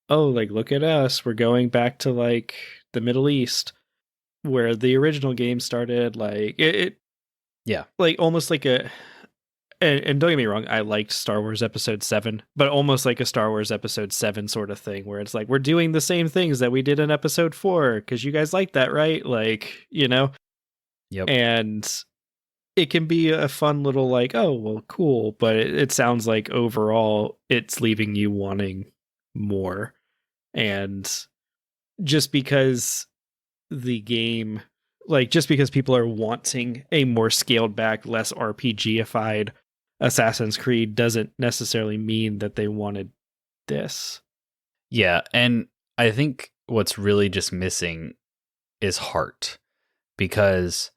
oh, like, look at us. We're going back to like the Middle East where the original game started. Like like almost like and don't get me wrong, I liked Star Wars Episode 7, but almost like a Star Wars Episode 7 sort of thing, where it's like, we're doing the same things that we did in Episode 4, because you guys like that, right? Like, Yep. And it can be a fun little like, oh, well, cool, but it sounds like overall it's leaving you wanting more. And just because the game, like, just because people are wanting a more scaled back, less RPG-ified Assassin's Creed doesn't necessarily mean that they wanted this. Yeah, and I think what's really just missing is heart, because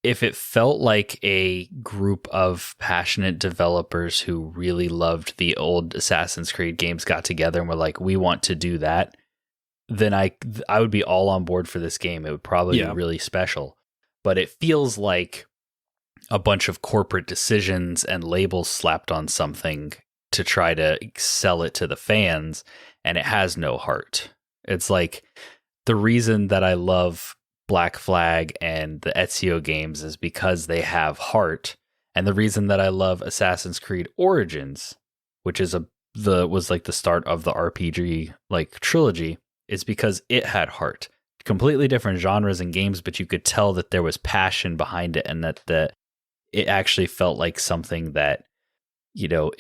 if it felt like a group of passionate developers who really loved the old Assassin's Creed games got together and were like, we want to do that, then I would be all on board for this game. It would probably be really special. But it feels like a bunch of corporate decisions and labels slapped on something to try to sell it to the fans, and it has no heart. It's like the reason that I love Black Flag and the Ezio games is because they have heart, and the reason that I love Assassin's Creed Origins, which is was like the start of the RPG like trilogy, is because it had heart. Completely different genres and games, but you could tell that there was passion behind it, and that it actually felt like something that, you know,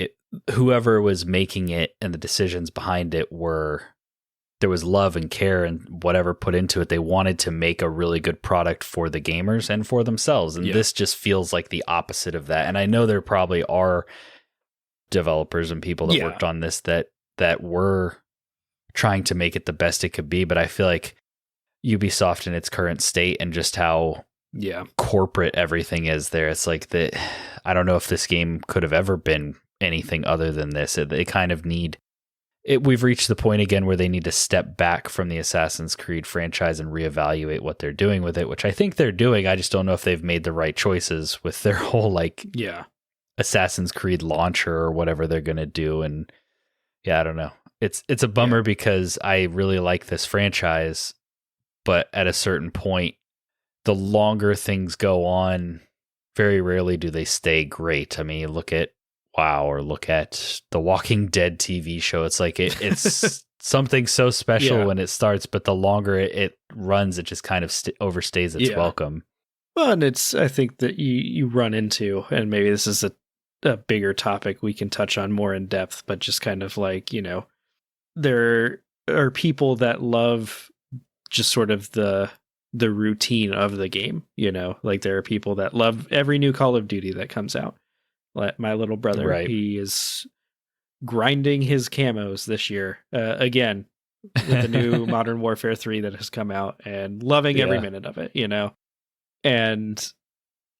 whoever was making it and the decisions behind it there was love and care and whatever put into it. They wanted to make a really good product for the gamers and for themselves. And this just feels like the opposite of that. And I know there probably are developers and people that worked on this that were trying to make it the best it could be. But I feel like Ubisoft in its current state and just how corporate everything is there, it's like I don't know if this game could have ever been anything other than this. They kind of need it. We've reached the point again where they need to step back from the Assassin's Creed franchise and reevaluate what they're doing with it, which I think they're doing. I just don't know if they've made the right choices with their whole Assassin's Creed launcher or whatever they're going to do. And I don't know. It's a bummer because I really like this franchise, but at a certain point, the longer things go on, very rarely do they stay great. I mean, look at WoW or look at the Walking Dead TV show. It's like it's something so special when it starts, but the longer it runs, it just kind of overstays its welcome. Well, and I think that you run into, and maybe this is a bigger topic we can touch on more in depth, but just kind of like, you know, there are people that love just sort of the routine of the game, you know, like there are people that love every new Call of Duty that comes out. Like my little brother, he is grinding his camos this year again with the new Modern Warfare 3 that has come out and loving every minute of it, you know. And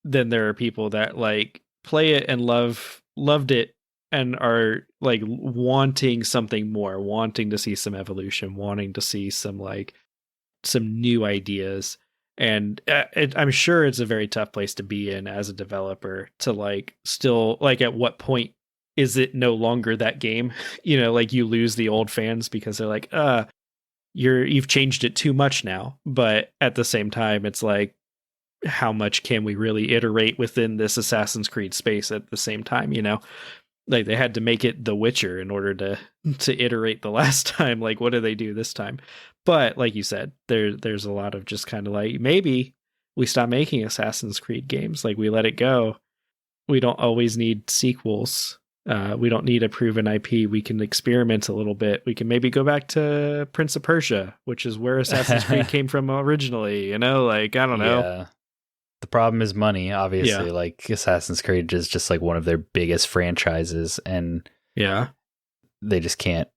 then there are people that like play it and loved it and are like wanting something more, wanting to see some evolution, wanting to see some new ideas. And I'm sure it's a very tough place to be in as a developer to like still like at what point is it no longer that game? You know, like you lose the old fans because they're like, you've changed it too much now. But at the same time, it's like, how much can we really iterate within this Assassin's Creed space at the same time, you know? Like they had to make it The Witcher in order to iterate the last time. Like, what do they do this time? But like you said, there's a lot of just kind of like, maybe we stop making Assassin's Creed games. Like we let it go. We don't always need sequels. We don't need a proven IP. We can experiment a little bit. We can maybe go back to Prince of Persia, which is where Assassin's Creed came from originally, you know, like, I don't know. Yeah. The problem is money, obviously. Like Assassin's Creed is just like one of their biggest franchises, and they just can't,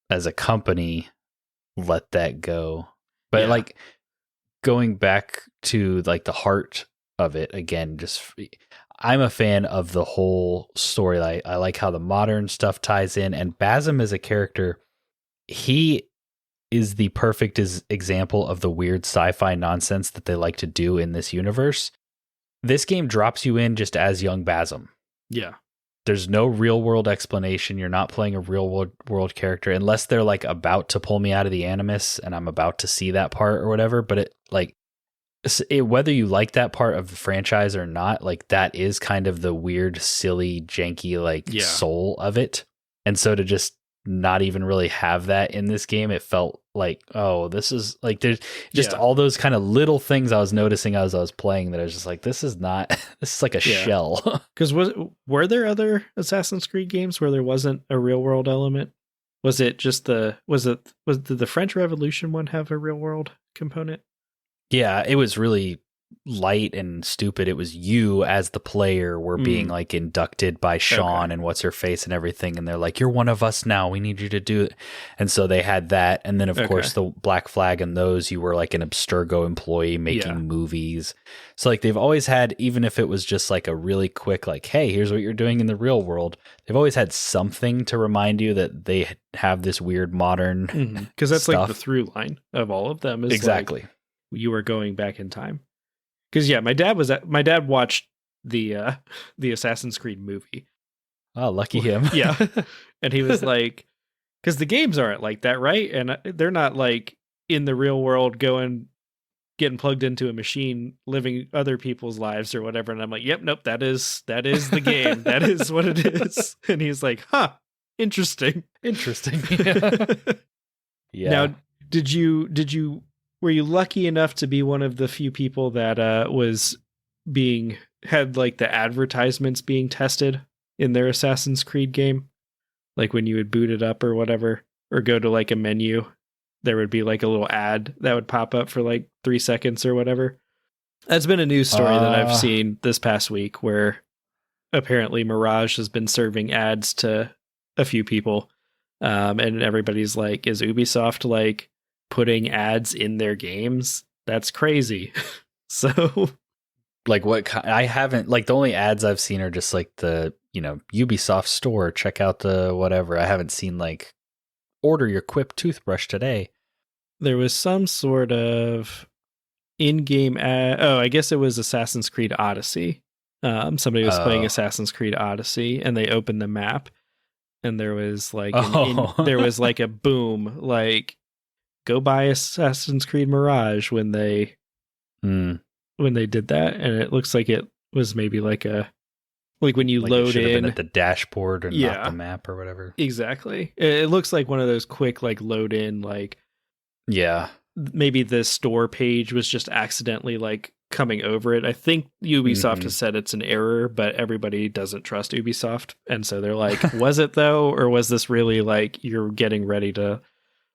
as a company, let that go. But like going back to like the heart of it again, just I'm a fan of the whole story. I like how the modern stuff ties in, and Basim as a character, he is the perfect example of the weird sci-fi nonsense that they like to do in this universe. This game drops you in just as young Basim. Yeah. There's no real world explanation. You're not playing a real world character unless they're like about to pull me out of the Animus and I'm about to see that part or whatever. But whether you like that part of the franchise or not, like that is kind of the weird, silly, janky, soul of it. And so to just not even really have that in this game, it felt like, oh, this is like, there's just all those kind of little things I was noticing as I was playing that I was just like, this is like a shell. Because were there other Assassin's Creed games where there wasn't a real world element? Was it just did the French Revolution one have a real world component? Yeah, it was really light and stupid. It was you as the player were being like inducted by Sean and what's her face and everything, and they're like, you're one of us now, we need you to do it. And so they had that, and then of course the Black Flag and those, you were like an Abstergo employee making movies. So like they've always had, even if it was just like a really quick like, hey, here's what you're doing in the real world, they've always had something to remind you that they have this weird modern because that's stuff. like the through line of all of them is exactly like you were going back in time. Because my dad watched the Assassin's Creed movie. Oh, lucky him. Yeah. And he was like, because the games aren't like that, right? And they're not like in the real world getting plugged into a machine, living other people's lives or whatever. And I'm like, yep, nope, that is the game. That is what it is. And he's like, huh, interesting. Yeah. Now, were you lucky enough to be one of the few people that had like the advertisements being tested in their Assassin's Creed game? Like when you would boot it up or whatever, or go to like a menu, there would be like a little ad that would pop up for like 3 seconds or whatever. That's been a news story that I've seen this past week, where apparently Mirage has been serving ads to a few people. And everybody's like, is Ubisoft like putting ads in their games? That's crazy. So like what I haven't, like the only ads I've seen are just like the, Ubisoft store, check out the whatever. I haven't seen like order your Quip toothbrush today. There was some sort of in-game ad. Oh, I guess it was Assassin's Creed Odyssey. Somebody was playing Assassin's Creed Odyssey and they opened the map and there was like there was like a boom, like go buy Assassin's Creed Mirage when they did that. And it looks like it was maybe like when you load it in been at the dashboard and not the map or whatever. Exactly. It looks like one of those quick like load in, like maybe the store page was just accidentally like coming over it. I think Ubisoft has said it's an error, but everybody doesn't trust Ubisoft, and so they're like, was it though, or was this really like you're getting ready to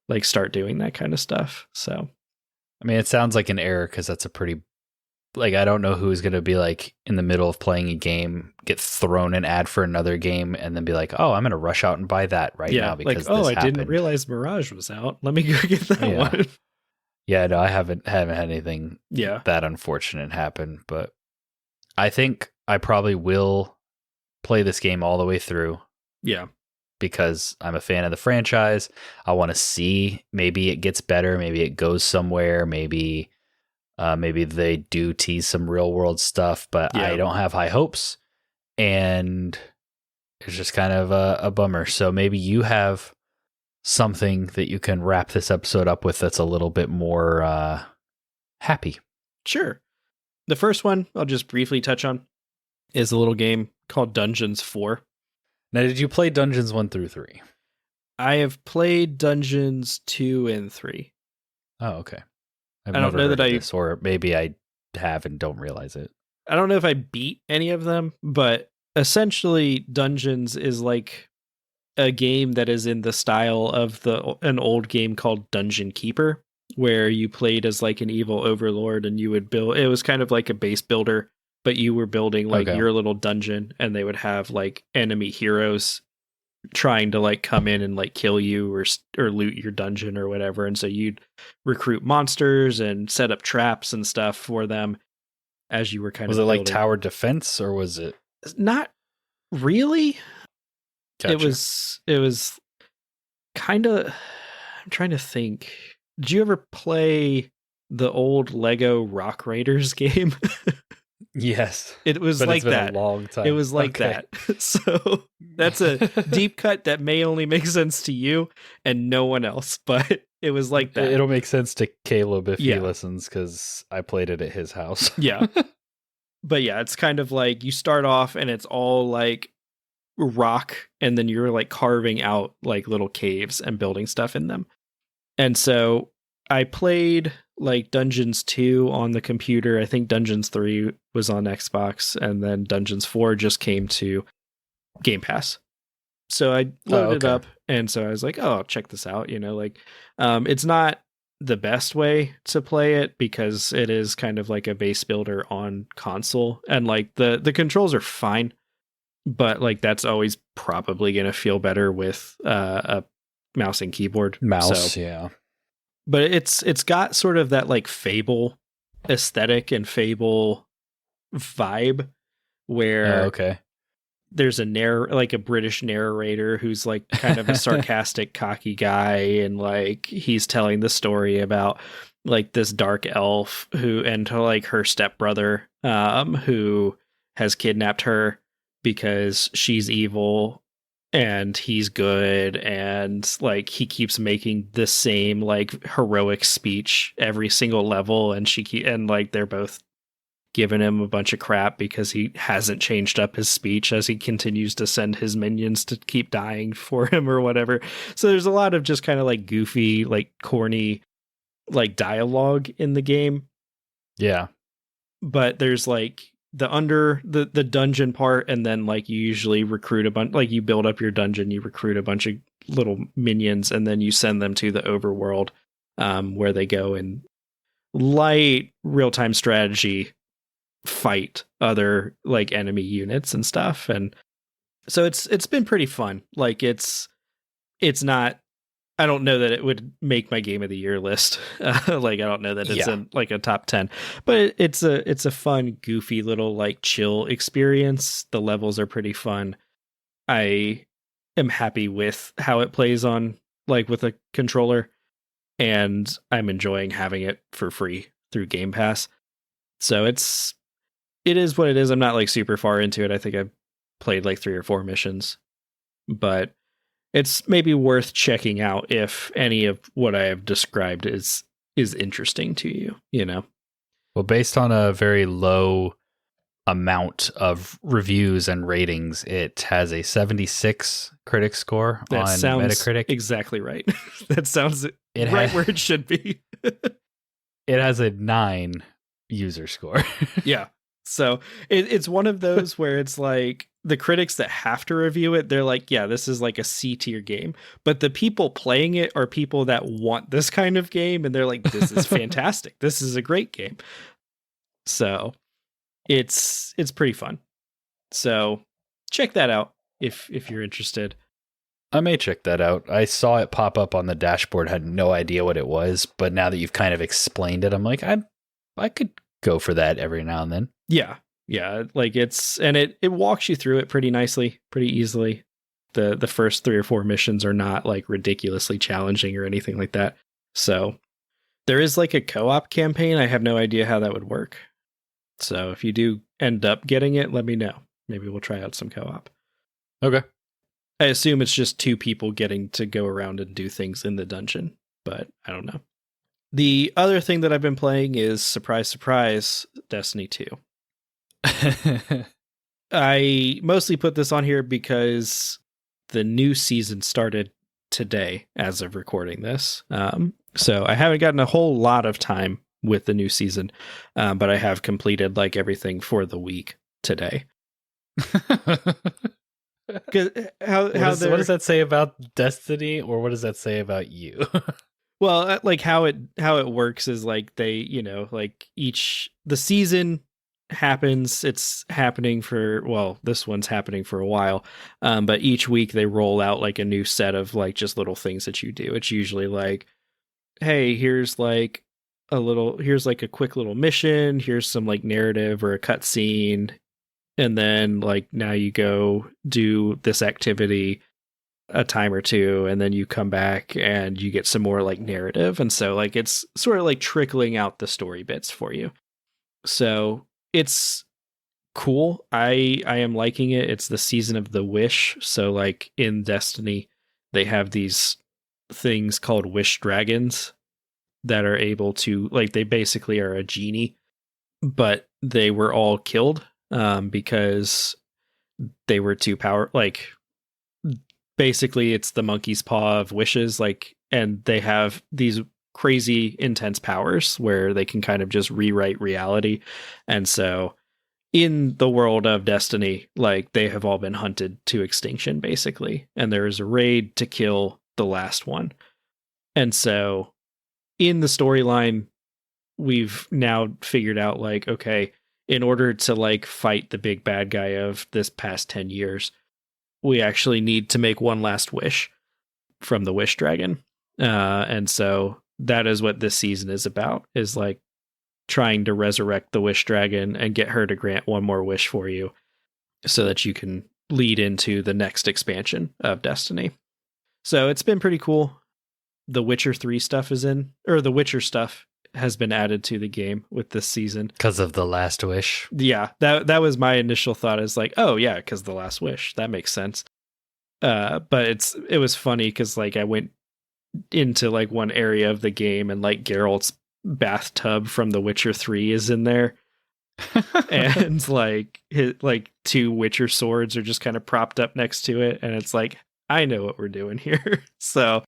like start doing that kind of stuff? So I mean, it sounds like an error because that's a pretty, like, I don't know who's going to be like in the middle of playing a game, get thrown an ad for another game, and then be like, oh, I'm going to rush out and buy that now because like, this happened. Didn't realize Mirage was out. Let me go get that one. Yeah, no, I haven't had anything that unfortunate happen, but I think I probably will play this game all the way through. Yeah. Because I'm a fan of the franchise. I want to see, maybe it gets better, maybe it goes somewhere, maybe they do tease some real world stuff, but I don't have high hopes, and it's just kind of a bummer. So maybe you have something that you can wrap this episode up with that's a little bit more happy. Sure. The first one I'll just briefly touch on is a little game called Dungeons 4. Now, did you play Dungeons 1 through 3? I have played Dungeons 2 and 3. Oh, okay. I don't know that this, or maybe I have and don't realize it. I don't know if I beat any of them, but essentially Dungeons is like a game that is in the style of an old game called Dungeon Keeper, where you played as like an evil overlord and you would build. It was kind of like a base builder, but you were building like your little dungeon, and they would have like enemy heroes trying to like come in and like kill you or loot your dungeon or whatever. And so you'd recruit monsters and set up traps and stuff for them as you were kind of building. Like tower defense, or was it not really? Gotcha. It was kind of, I'm trying to think. Did you ever play the old Lego Rock Raiders game? Yes. It was but like it's been that. A long time. It was like that. So that's a deep cut that may only make sense to you and no one else, but it was like that. It'll make sense to Caleb if he listens, because I played it at his house. Yeah. But yeah, it's kind of like you start off and it's all like rock, and then you're like carving out like little caves and building stuff in them. And so I played like Dungeons 2 on the computer. I think Dungeons 3 was on Xbox, and then Dungeons 4 just came to Game Pass. So I loaded it up, and so I was like, oh, I'll check this out. It's not the best way to play it because it is kind of like a base builder on console, and like the controls are fine, but like that's always probably going to feel better with a mouse and keyboard. Mouse, yeah. But it's got sort of that like Fable aesthetic and Fable vibe where okay. there's a British narrator who's like kind of a sarcastic, cocky guy, and like he's telling the story about like this dark elf and like her stepbrother who has kidnapped her because she's evil and he's good, and like he keeps making the same like heroic speech every single level, and and like they're both giving him a bunch of crap because he hasn't changed up his speech as he continues to send his minions to keep dying for him or whatever. So there's a lot of just kind of like goofy, like corny, like dialogue in the game. Yeah. But there's like the dungeon part, and then like you usually recruit a bunch, like you build up your dungeon, you recruit a bunch of little minions, and then you send them to the overworld where they go and light real-time strategy fight other like enemy units and stuff. And so it's been pretty fun. Like it's not, I don't know that it would make my game of the year list. Like I don't know that it's in like a top 10, but it's a fun, goofy little like chill experience. The levels are pretty fun. I am happy with how it plays on like with a controller, and I'm enjoying having it for free through Game Pass. So it is what it is. I'm not like super far into it. I think I've played like 3 or 4 missions, but it's maybe worth checking out if any of what I have described is interesting to you, you know? Well, based on a very low amount of reviews and ratings, it has a 76 critic score on Metacritic. Exactly right. That sounds right where it should be. It has a 9 user score. Yeah. So it's one of those where it's like the critics that have to review it, they're like, yeah, this is like a C tier game. But the people playing it are people that want this kind of game, and they're like, this is fantastic. This is a great game. So it's pretty fun. So check that out if you're interested. I may check that out. I saw it pop up on the dashboard, had no idea what it was, but now that you've kind of explained it, I'm like, I could go for that every now and then. Yeah. Like it walks you through it pretty nicely, pretty easily. The first 3 or 4 missions are not like ridiculously challenging or anything like that. So there is like a co-op campaign. I have no idea how that would work. So if you do end up getting it, let me know. Maybe we'll try out some co-op. Okay. I assume it's just 2 people getting to go around and do things in the dungeon, but I don't know. The other thing that I've been playing is, surprise, surprise, Destiny 2. I mostly put this on here because the new season started today as of recording this. So I haven't gotten a whole lot of time with the new season, but I have completed like everything for the week today. What does that say about Destiny, or what does that say about you? Well, like how it works is like they, you know, like the season happens. It's happening this one's happening for a while. But each week they roll out like a new set of like just little things that you do. It's usually like, hey, here's like a quick little mission. Here's some like narrative or a cutscene. And then like now you go do this activity a time or 2, and then you come back and you get some more like narrative. And so like it's sort of like trickling out the story bits for you. So it's cool. I am liking it. It's the season of the wish. So like in Destiny, they have these things called wish dragons that are able to, like, they basically are a genie, but they were all killed because they were too like basically it's the monkey's paw of wishes, like, and they have these crazy intense powers where they can kind of just rewrite reality. And so in the world of Destiny, like, they have all been hunted to extinction basically, and there is a raid to kill the last one. And so in the storyline, we've now figured out like, okay, in order to like fight the big bad guy of this past 10 years, we actually need to make one last wish from the Wish Dragon. And so that is what this season is about, is like trying to resurrect the Wish Dragon and get her to grant one more wish for you so that you can lead into the next expansion of Destiny. So it's been pretty cool. The Witcher 3 stuff is in, or the Witcher stuff has been added to the game with this season. Because of the Last Wish? Yeah, that was my initial thought, is like, oh yeah, because the Last Wish. That makes sense. But it was funny because like I went into like one area of the game and like Geralt's bathtub from The Witcher 3 is in there. And like his like 2 Witcher swords are just kind of propped up next to it, and it's like, I know what we're doing here. So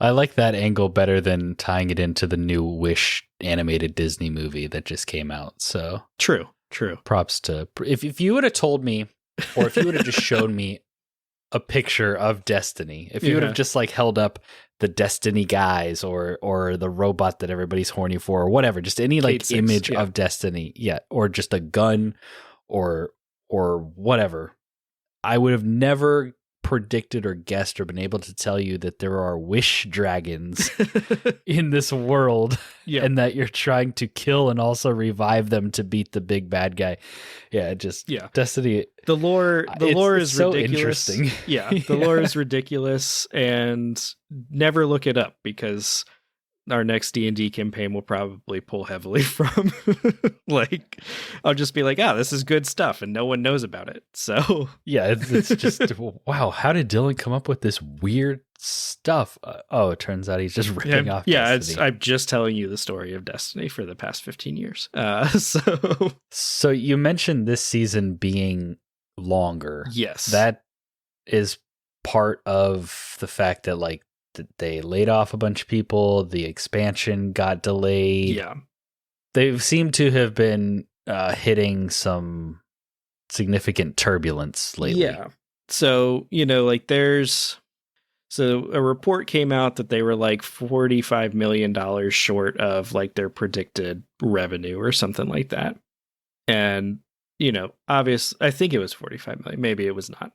I like that angle better than tying it into the new Wish animated Disney movie that just came out. So true. Props to if you would have told me, or if you would have just shown me a picture of Destiny, if you would have just like held up the Destiny guys or the robot that everybody's horny for or whatever, just any like image of Destiny, or just a gun or whatever, I would have never predicted or guessed or been able to tell you that there are wish dragons in this world, and that you're trying to kill and also revive them to beat the big bad guy. Destiny, the lore is so ridiculous. Interesting. The lore is ridiculous, and never look it up, because our next D&D campaign will probably pull heavily from like, I'll just be like, this is good stuff and no one knows about it. So it's just wow, how did Dylan come up with this weird stuff? It turns out he's just ripping off Destiny. I'm just telling you the story of Destiny for the past 15 years. So you mentioned this season being longer. Yes, that is part of the fact that like they laid off a bunch of people. The expansion got delayed. Yeah. They seem to have been hitting some significant turbulence lately. Yeah. So, like so a report came out that they were like $45 million short of like their predicted revenue or something like that. And, I think it was 45 million. Maybe it was not.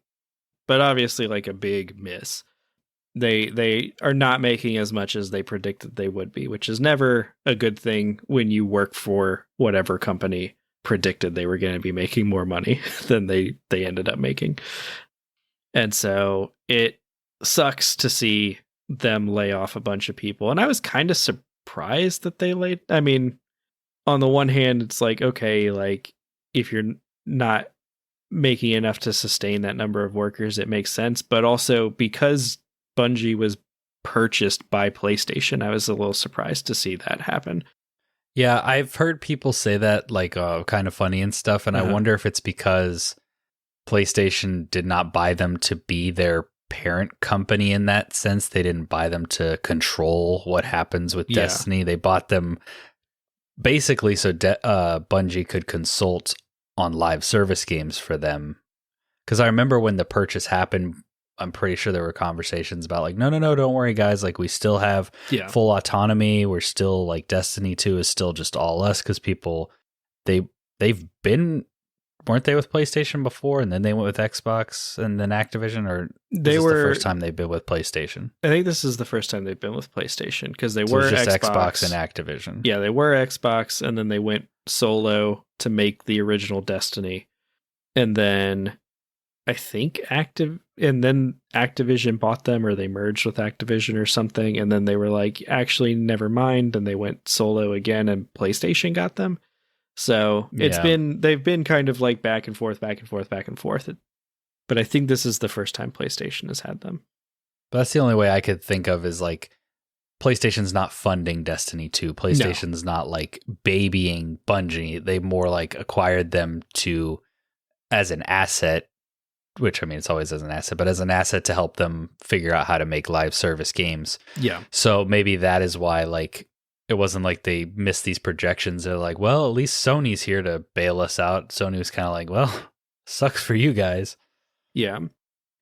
But obviously like a big miss. They are not making as much as they predicted they would be, which is never a good thing when you work for whatever company predicted they were going to be making more money than they ended up making. And so it sucks to see them lay off a bunch of people. And I was kind of surprised that they on the one hand, it's like, okay, like if you're not making enough to sustain that number of workers, it makes sense. But also because Bungie was purchased by PlayStation, I was a little surprised to see that happen. Yeah, I've heard people say that like kind of funny and stuff, and I wonder if it's because PlayStation did not buy them to be their parent company in that sense. They didn't buy them to control what happens with Destiny. They bought them basically so Bungie could consult on live service games for them. Because I remember when the purchase happened, I'm pretty sure there were conversations about like, no, don't worry, guys. Like, we still have full autonomy. We're still like Destiny 2 is still just all us, because people, they've been, weren't they with PlayStation before, and then they went with Xbox and then Activision, or the first time they've been with PlayStation? I think this is the first time they've been with PlayStation, because they so were just Xbox and Activision. Yeah, they were Xbox, and then they went solo to make the original Destiny, and then I think Activision bought them, or they merged with Activision or something, and then they were like, actually, never mind, and they went solo again, and PlayStation got them. So they've been kind of like back and forth. But I think this is the first time PlayStation has had them. But that's the only way I could think of, is like PlayStation's not funding Destiny 2. PlayStation's not like babying Bungie. They more like acquired them as an asset, which it's always as an asset, but as an asset to help them figure out how to make live service games. Yeah. So maybe that is why like it wasn't like they missed these projections. They're like, well, at least Sony's here to bail us out. Sony was kind of like, well, sucks for you guys. Yeah.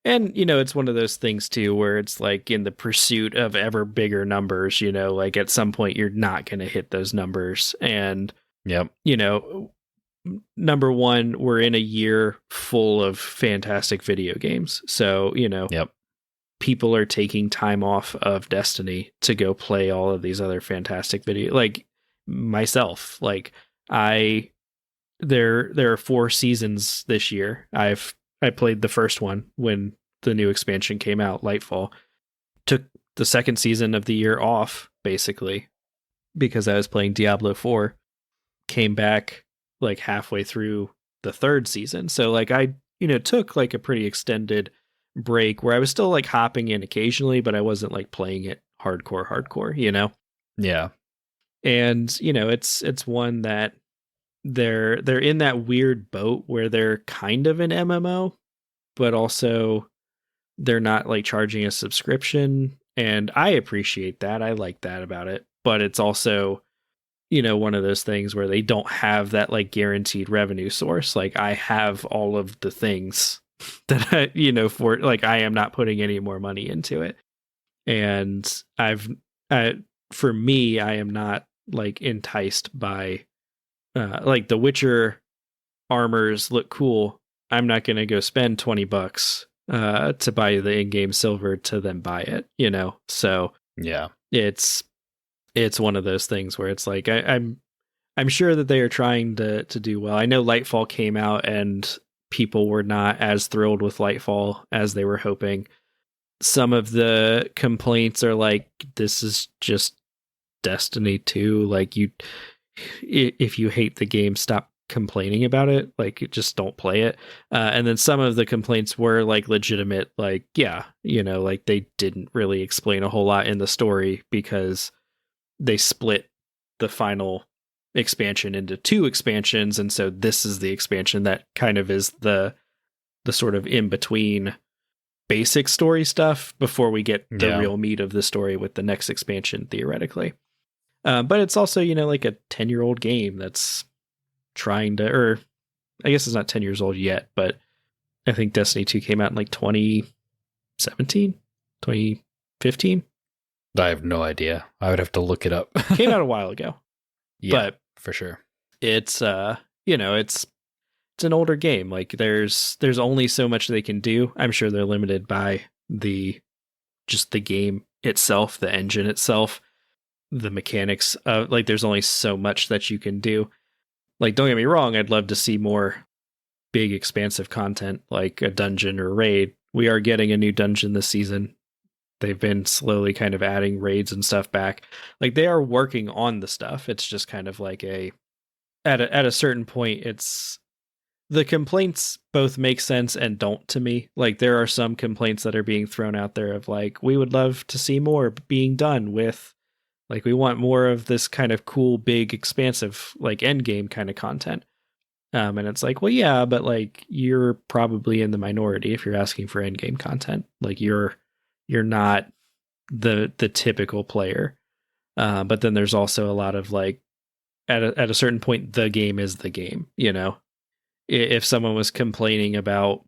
And, it's one of those things too, where it's like in the pursuit of ever bigger numbers, like at some point you're not going to hit those numbers. And, Yep. Number one, we're in a year full of fantastic video games. So, Yep. people are taking time off of Destiny to go play all of these other fantastic video, like myself. Like there are 4 seasons this year. I played the first one when the new expansion came out, Lightfall. Took the second season of the year off, basically, because I was playing Diablo 4. Came back like halfway through the third season. So like I, took like a pretty extended break where I was still like hopping in occasionally, but I wasn't like playing it hardcore, Yeah. And, it's one that they're in that weird boat where they're kind of an MMO, but also they're not like charging a subscription. And I appreciate that. I like that about it. But it's also, one of those things where they don't have that like guaranteed revenue source. Like I have all of the things that I, for like, I am not putting any more money into it. And for me, I am not like enticed by, like the Witcher armors look cool. I'm not going to go spend $20 to buy the in-game silver to then buy it, So yeah, it's one of those things where it's like I'm sure that they are trying to do well. I know Lightfall came out and people were not as thrilled with Lightfall as they were hoping. Some of the complaints are like, this is just Destiny 2. Like if you hate the game, stop complaining about it. Like just don't play it. And then some of the complaints were like legitimate, like, yeah, like they didn't really explain a whole lot in the story because they split the final expansion into 2 expansions. And so this is the expansion that kind of is the sort of in between basic story stuff before we get the real meat of the story with the next expansion, theoretically. But it's also, like a 10-year-old game that's trying to, or I guess it's not 10 years old yet, but I think Destiny 2 came out in like 2017, 2015. I have no idea. I would have to look it up. Came out a while ago. Yeah, but for sure. It's it's an older game. Like there's only so much they can do. I'm sure they're limited by the game itself, the engine itself, the mechanics of like there's only so much that you can do. Like don't get me wrong, I'd love to see more big expansive content like a dungeon or raid. We are getting a new dungeon this season. They've been slowly kind of adding raids and stuff back. Like they are working on the stuff. It's just kind of like at a certain point, it's the complaints both make sense and don't to me. Like there are some complaints that are being thrown out there of like, we would love to see more being done with, like, we want more of this kind of cool, big, expansive, like end game kind of content. And it's like, well, yeah, but like you're probably in the minority if you're asking for end game content. Like you're not the typical player. But then there's also a lot of like, at a certain point, the game is the game, If someone was complaining about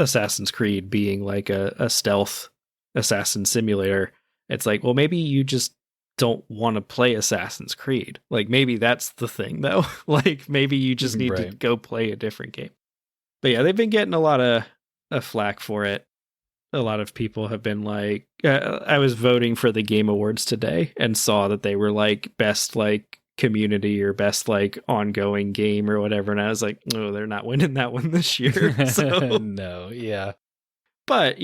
Assassin's Creed being like a stealth assassin simulator, it's like, well, maybe you just don't want to play Assassin's Creed. Like maybe that's the thing though. Like maybe you just need to go play a different game. But yeah, they've been getting a lot of flack for it. A lot of people have been like, I was voting for the Game Awards today and saw that they were like best like community or best like ongoing game or whatever. And I was like, no, they're not winning that one this year. So no, yeah. But,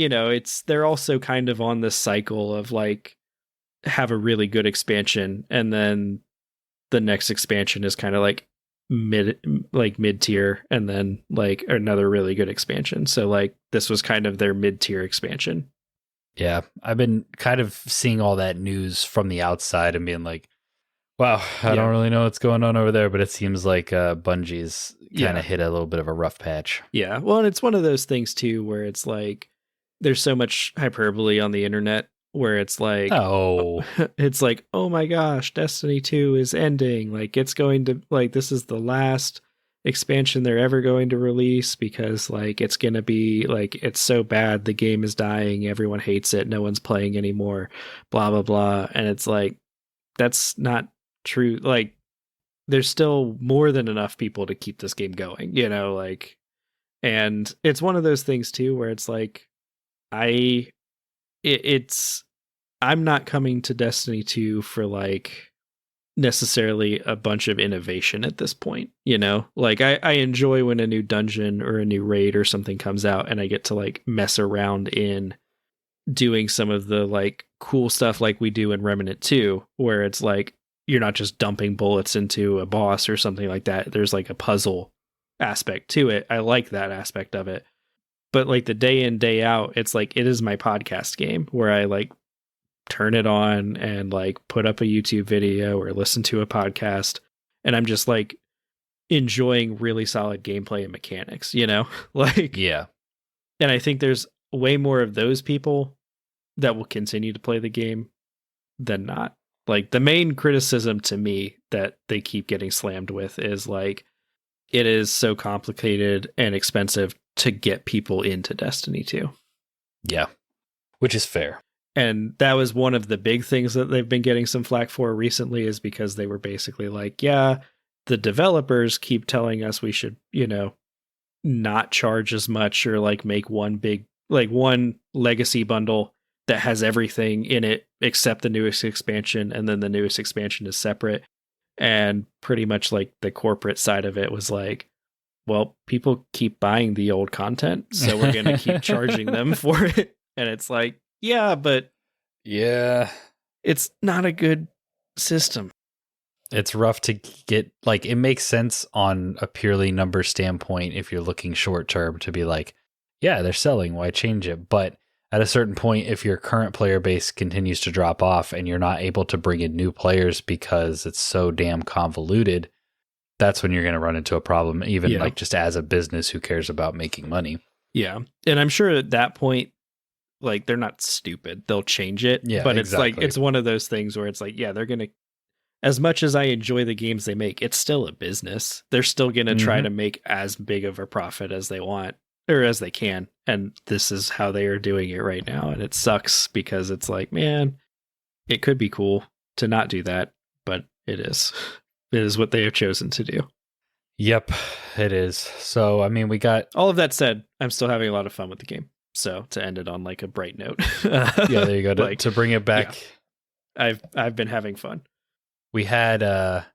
they're also kind of on this cycle of like have a really good expansion and then the next expansion is kind of like mid-tier and then like another really good expansion. So like this was kind of their mid-tier expansion. Yeah, I've been kind of seeing all that news from the outside and being like, wow, I don't really know what's going on over there, but it seems like Bungie's kind of hit a little bit of a rough patch. Yeah, well, and it's one of those things too where it's like there's so much hyperbole on the internet where it's like, oh my gosh, Destiny 2 is ending. Like it's going to like, this is the last expansion they're ever going to release because like it's going to be like it's so bad the game is dying, everyone hates it, no one's playing anymore, blah blah blah. And it's like that's not true. Like there's still more than enough people to keep this game going, you know, like, and it's one of those things too where it's like it's I'm not coming to Destiny 2 for like necessarily a bunch of innovation at this point, you know? Like I enjoy when a new dungeon or a new raid or something comes out and I get to like mess around in doing some of the like cool stuff like we do in Remnant 2, where it's like you're not just dumping bullets into a boss or something like that. There's like a puzzle aspect to it. I like that aspect of it. But like the day in, day out, it's like it is my podcast game where I like turn it on and like put up a YouTube video or listen to a podcast. And I'm just like enjoying really solid gameplay and mechanics, you know? Like, yeah. And I think there's way more of those people that will continue to play the game than not. Like the main criticism to me that they keep getting slammed with is like, it is so complicated and expensive to get people into Destiny 2. Yeah. Which is fair. And that was one of the big things that they've been getting some flack for recently, is because they were basically like, yeah, the developers keep telling us we should, you know, not charge as much or like make one big, like one legacy bundle that has everything in it except the newest expansion. And then the newest expansion is separate. And pretty much like the corporate side of it was like, well, people keep buying the old content, so we're going to keep charging them for it. And it's like, yeah, but yeah, it's not a good system. It's rough to get, like, it makes sense on a purely number standpoint if you're looking short term to be like, yeah, they're selling, why change it? But at a certain point, if your current player base continues to drop off and you're not able to bring in new players because it's so damn convoluted, that's when you're going to run into a problem, even like just as a business who cares about making money. Yeah. And I'm sure at that point, like, they're not stupid. They'll change it. Yeah, but exactly. It's like, it's one of those things where it's like, yeah, they're going to, as much as I enjoy the games they make, it's still a business. They're still going to try to make as big of a profit as they want or as they can. And this is how they are doing it right now. And it sucks because it's like, man, it could be cool to not do that, but it is. It is what they have chosen to do. Yep, it is. So, I mean, we got... All of that said, I'm still having a lot of fun with the game. So, to end it on like a bright note. Yeah, there you go. To bring it back. Yeah, I've been having fun. We had a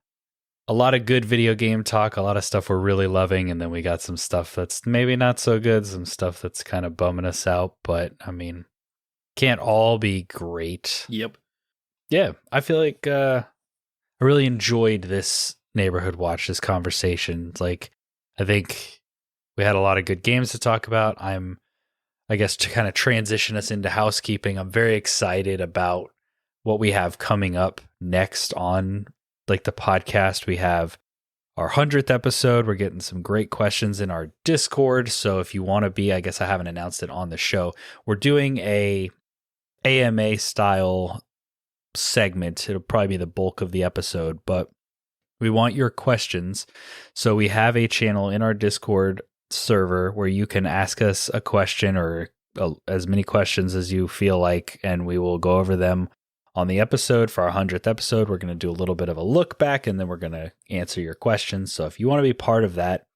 lot of good video game talk, a lot of stuff we're really loving, and then we got some stuff that's maybe not so good, some stuff that's kind of bumming us out, but I mean, can't all be great. Yep. Yeah, I feel like I really enjoyed this Neighborhood Watch, this conversation. Like, I think we had a lot of good games to talk about. I guess to kind of transition us into housekeeping, I'm very excited about what we have coming up next on like the podcast. We have our 100th episode. We're getting some great questions in our Discord. So if you want to be, I guess I haven't announced it on the show, we're doing a AMA style segment. It'll probably be the bulk of the episode, but we want your questions. So we have a channel in our Discord server where you can ask us a question or as many questions as you feel like, and we will go over them on the episode. For our 100th episode, we're going to do a little bit of a look back, and then we're going to answer your questions. So if you want to be part of that,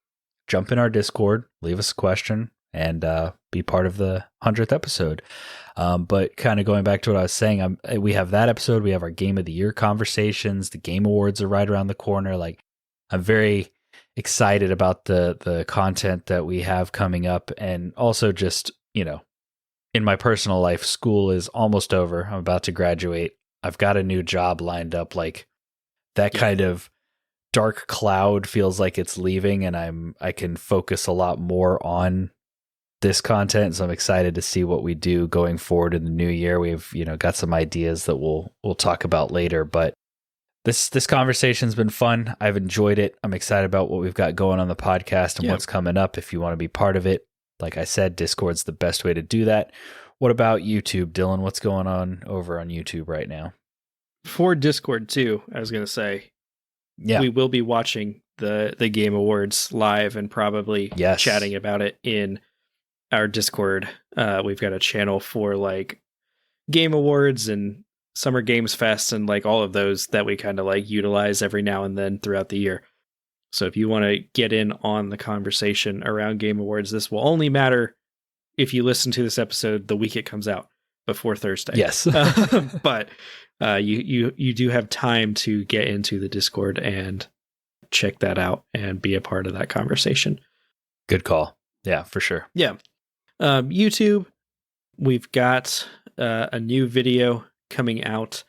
jump in our Discord, leave us a question, and be part of the 100th episode. But kind of going back to what I was saying, we have that episode. We have our Game of the Year conversations. The Game Awards are right around the corner. Like, I'm very excited about the content that we have coming up, and also just, you know, in my personal life, school is almost over. I'm about to graduate. I've got a new job lined up. Like, that kind of dark cloud feels like it's leaving, and I can focus a lot more on this content. So I'm excited to see what we do going forward in the new year. We've, you know, got some ideas that we'll talk about later, but this conversation's been fun. I've enjoyed it. I'm excited about what we've got going on the podcast and what's coming up. If you want to be part of it, like I said, Discord's the best way to do that. What about YouTube, Dylan? What's going on over on YouTube right now? For Discord too, I was going to say, we will be watching the Game Awards live and probably chatting about it in our Discord. We've got a channel for like Game Awards and Summer Games Fest and like all of those that we kind of like utilize every now and then throughout the year. So if you want to get in on the conversation around Game Awards, this will only matter if you listen to this episode the week it comes out, before Thursday. Yes. But you do have time to get into the Discord and check that out and be a part of that conversation. Good call. Yeah, for sure. Yeah. YouTube, we've got a new video coming out.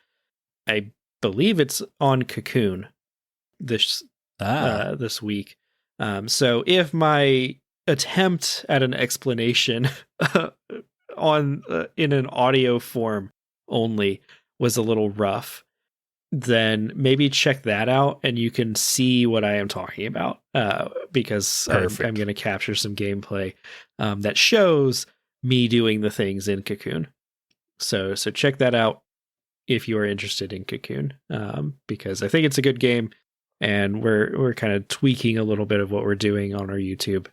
I believe it's on Cocoon this week. So if my attempt at an explanation in an audio form only was a little rough, then maybe check that out and you can see what I am talking about, because I'm going to capture some gameplay that shows me doing the things in Cocoon. So check that out if you are interested in Cocoon, because I think it's a good game, and we're kind of tweaking a little bit of what we're doing on our YouTube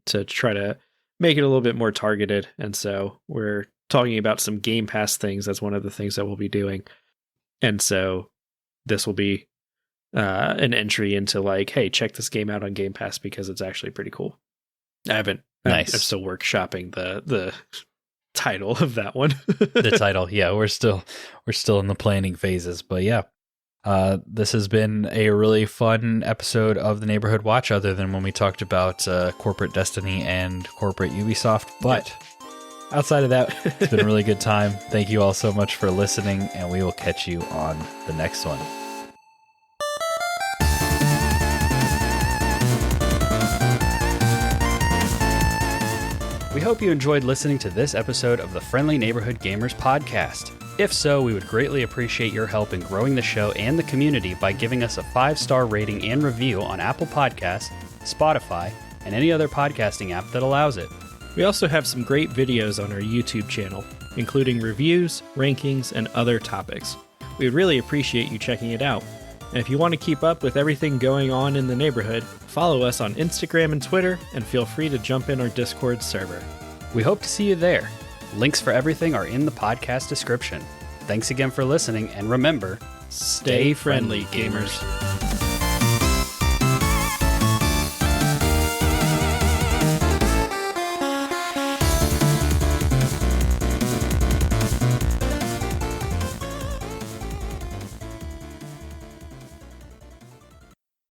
to try to make it a little bit more targeted. And so we're talking about some Game Pass things. That's one of the things that we'll be doing. And so this will be an entry into like, hey, check this game out on Game Pass because it's actually pretty cool. I'm still workshopping the title of that one. The title. Yeah, we're still in the planning phases, but yeah. This has been a really fun episode of the Neighborhood Watch, other than when we talked about corporate Destiny and corporate Ubisoft. But outside of that, it's been a really good time. Thank you all so much for listening, and we will catch you on the next one. We hope you enjoyed listening to this episode of the Friendly Neighborhood Gamers podcast. If so, we would greatly appreciate your help in growing the show and the community by giving us a 5-star rating and review on Apple Podcasts, Spotify, and any other podcasting app that allows it. We also have some great videos on our YouTube channel, including reviews, rankings, and other topics. We would really appreciate you checking it out. And if you want to keep up with everything going on in the neighborhood, follow us on Instagram and Twitter, and feel free to jump in our Discord server. We hope to see you there. Links for everything are in the podcast description. Thanks again for listening, and remember, stay friendly, gamers.